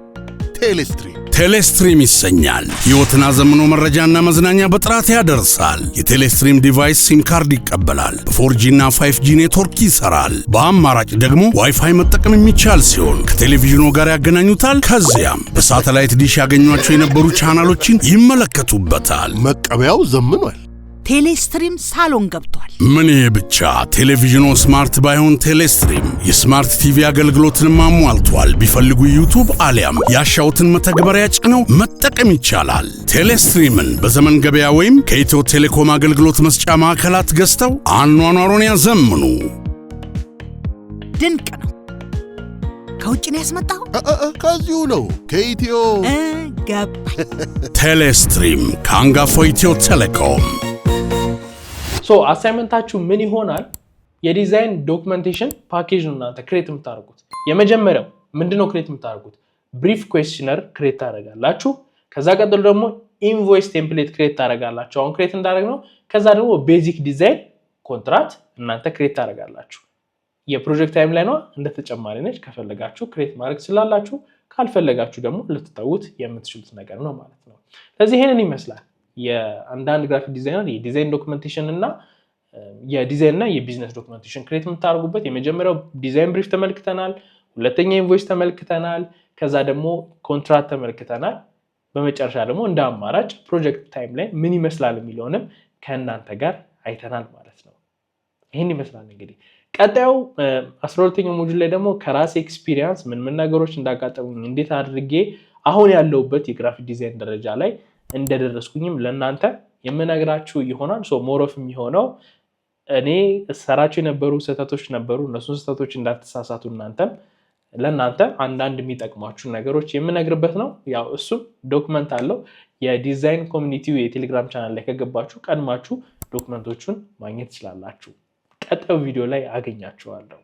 ቴሌስትሪም ቴሌስትሪም ይሰኛል። ሕይወትን አዘምኖ መረጃና መዝናኛ በጥራት ያደርሳል። የቴሌስትሪም ዲቫይስ ሲም ካርድ ይቀበላል። በ4G እና 5G ኔትወርክ ይሰራል። በአማራጭ ደግሞ ዋይፋይ መጠቀም የሚቻል ሲሆን ከቴሌቪዥኑ ጋር ያገናኙታል። ከዚያም በሳተላይት ዲሽ ያገኟቸው የነበሩ ቻናሎችን ይመለከቱበታል። መቀበያው ዘምኗል። ቴሌስትሪም ሳሎን ገብቷል። ምን ይሄ ብቻ! ቴሌቪዥኑ ስማርት ባይሆን ቴሌስትሪም የስማርት ቲቪ አገልግሎትን አሟልቷል። ቢፈልጉ ዩቲዩብ አሊያም ያሻውትን መተግበሪያ ጭነው መጠቀም ይቻላል። ቴሌስትሪምን በዘመን ገበያ ወይም ከኢትዮ ቴሌኮም አገልግሎት መስጫ ማዕከላት ገዝተው አኗኗሩን ያዘምኑ። ድንቅ ነው። ከውጭ ነው ያስመጣው? ከዚሁ ነው ከኢትዮ ገባኝ። ቴሌስትሪም ከአንጋፋው ኢትዮ ቴሌኮም። ሶ አሳይመንታችሁ ምን ይሆናል? የዲዛይን ዶክመንቴሽን ፓኬጅ ነው እናንተ ክሬት የምታደርጉት። የመጀመሪያው ምንድነው ክሬት የምታደርጉት? ብሪፍ ኩዌስችነር ክሬት ታደርጋላችሁ። ከዛ ቀጥሎ ደግሞ ኢንቮይስ ቴምፕሌት ክሬት ታደርጋላችሁ። አሁን ክሬት እንዳደረግነው። ከዛ ደግሞ ቤዚክ ዲዛይን ኮንትራክት እናንተ ክሬት ታደርጋላችሁ። የፕሮጀክት ታይምላይን ነው እንደ ተጨማሪ ነች። ከፈለጋችሁ ክሬት ማድረግ ስላላችሁ፣ ካልፈለጋችሁ ደግሞ ልትተውት የምትችሉት ነገር ነው ማለት ነው። ስለዚህ ይሄንን ይመስላል የአንዳንድ ግራፊክ ዲዛይነር የዲዛይን ዶክመንቴሽን እና የዲዛይን እና የቢዝነስ ዶክመንቴሽን ክሬት የምታደርጉበት። የመጀመሪያው ዲዛይን ብሪፍ ተመልክተናል። ሁለተኛ ኢንቮይስ ተመልክተናል። ከዛ ደግሞ ኮንትራክት ተመልክተናል። በመጨረሻ ደግሞ እንደ አማራጭ ፕሮጀክት ታይምላይን ምን ይመስላል የሚለውንም ከእናንተ ጋር አይተናል ማለት ነው። ይህን ይመስላል እንግዲህ። ቀጣዩ 12ኛው ሞጁል ላይ ደግሞ ከራሴ ኤክስፒሪየንስ ምን ነገሮች እንዳጋጠሙኝ እንዴት አድርጌ አሁን ያለሁበት የግራፊክ ዲዛይን ደረጃ ላይ እንደደረስኩኝም ለእናንተ የምነግራችሁ ይሆናል። ሶ ሞሮፍ የሚሆነው እኔ ሰራቸው የነበሩ ስህተቶች ነበሩ። እነሱን ስህተቶች እንዳትሳሳቱ እናንተም ለእናንተ አንዳንድ የሚጠቅሟችሁ ነገሮች የምነግርበት ነው። ያው እሱም ዶክመንት አለው። የዲዛይን ኮሚኒቲው የቴሌግራም ቻናል ላይ ከገባችሁ ቀድማችሁ ዶክመንቶቹን ማግኘት ትችላላችሁ። ቀጣዩ ቪዲዮ ላይ አገኛችኋለሁ።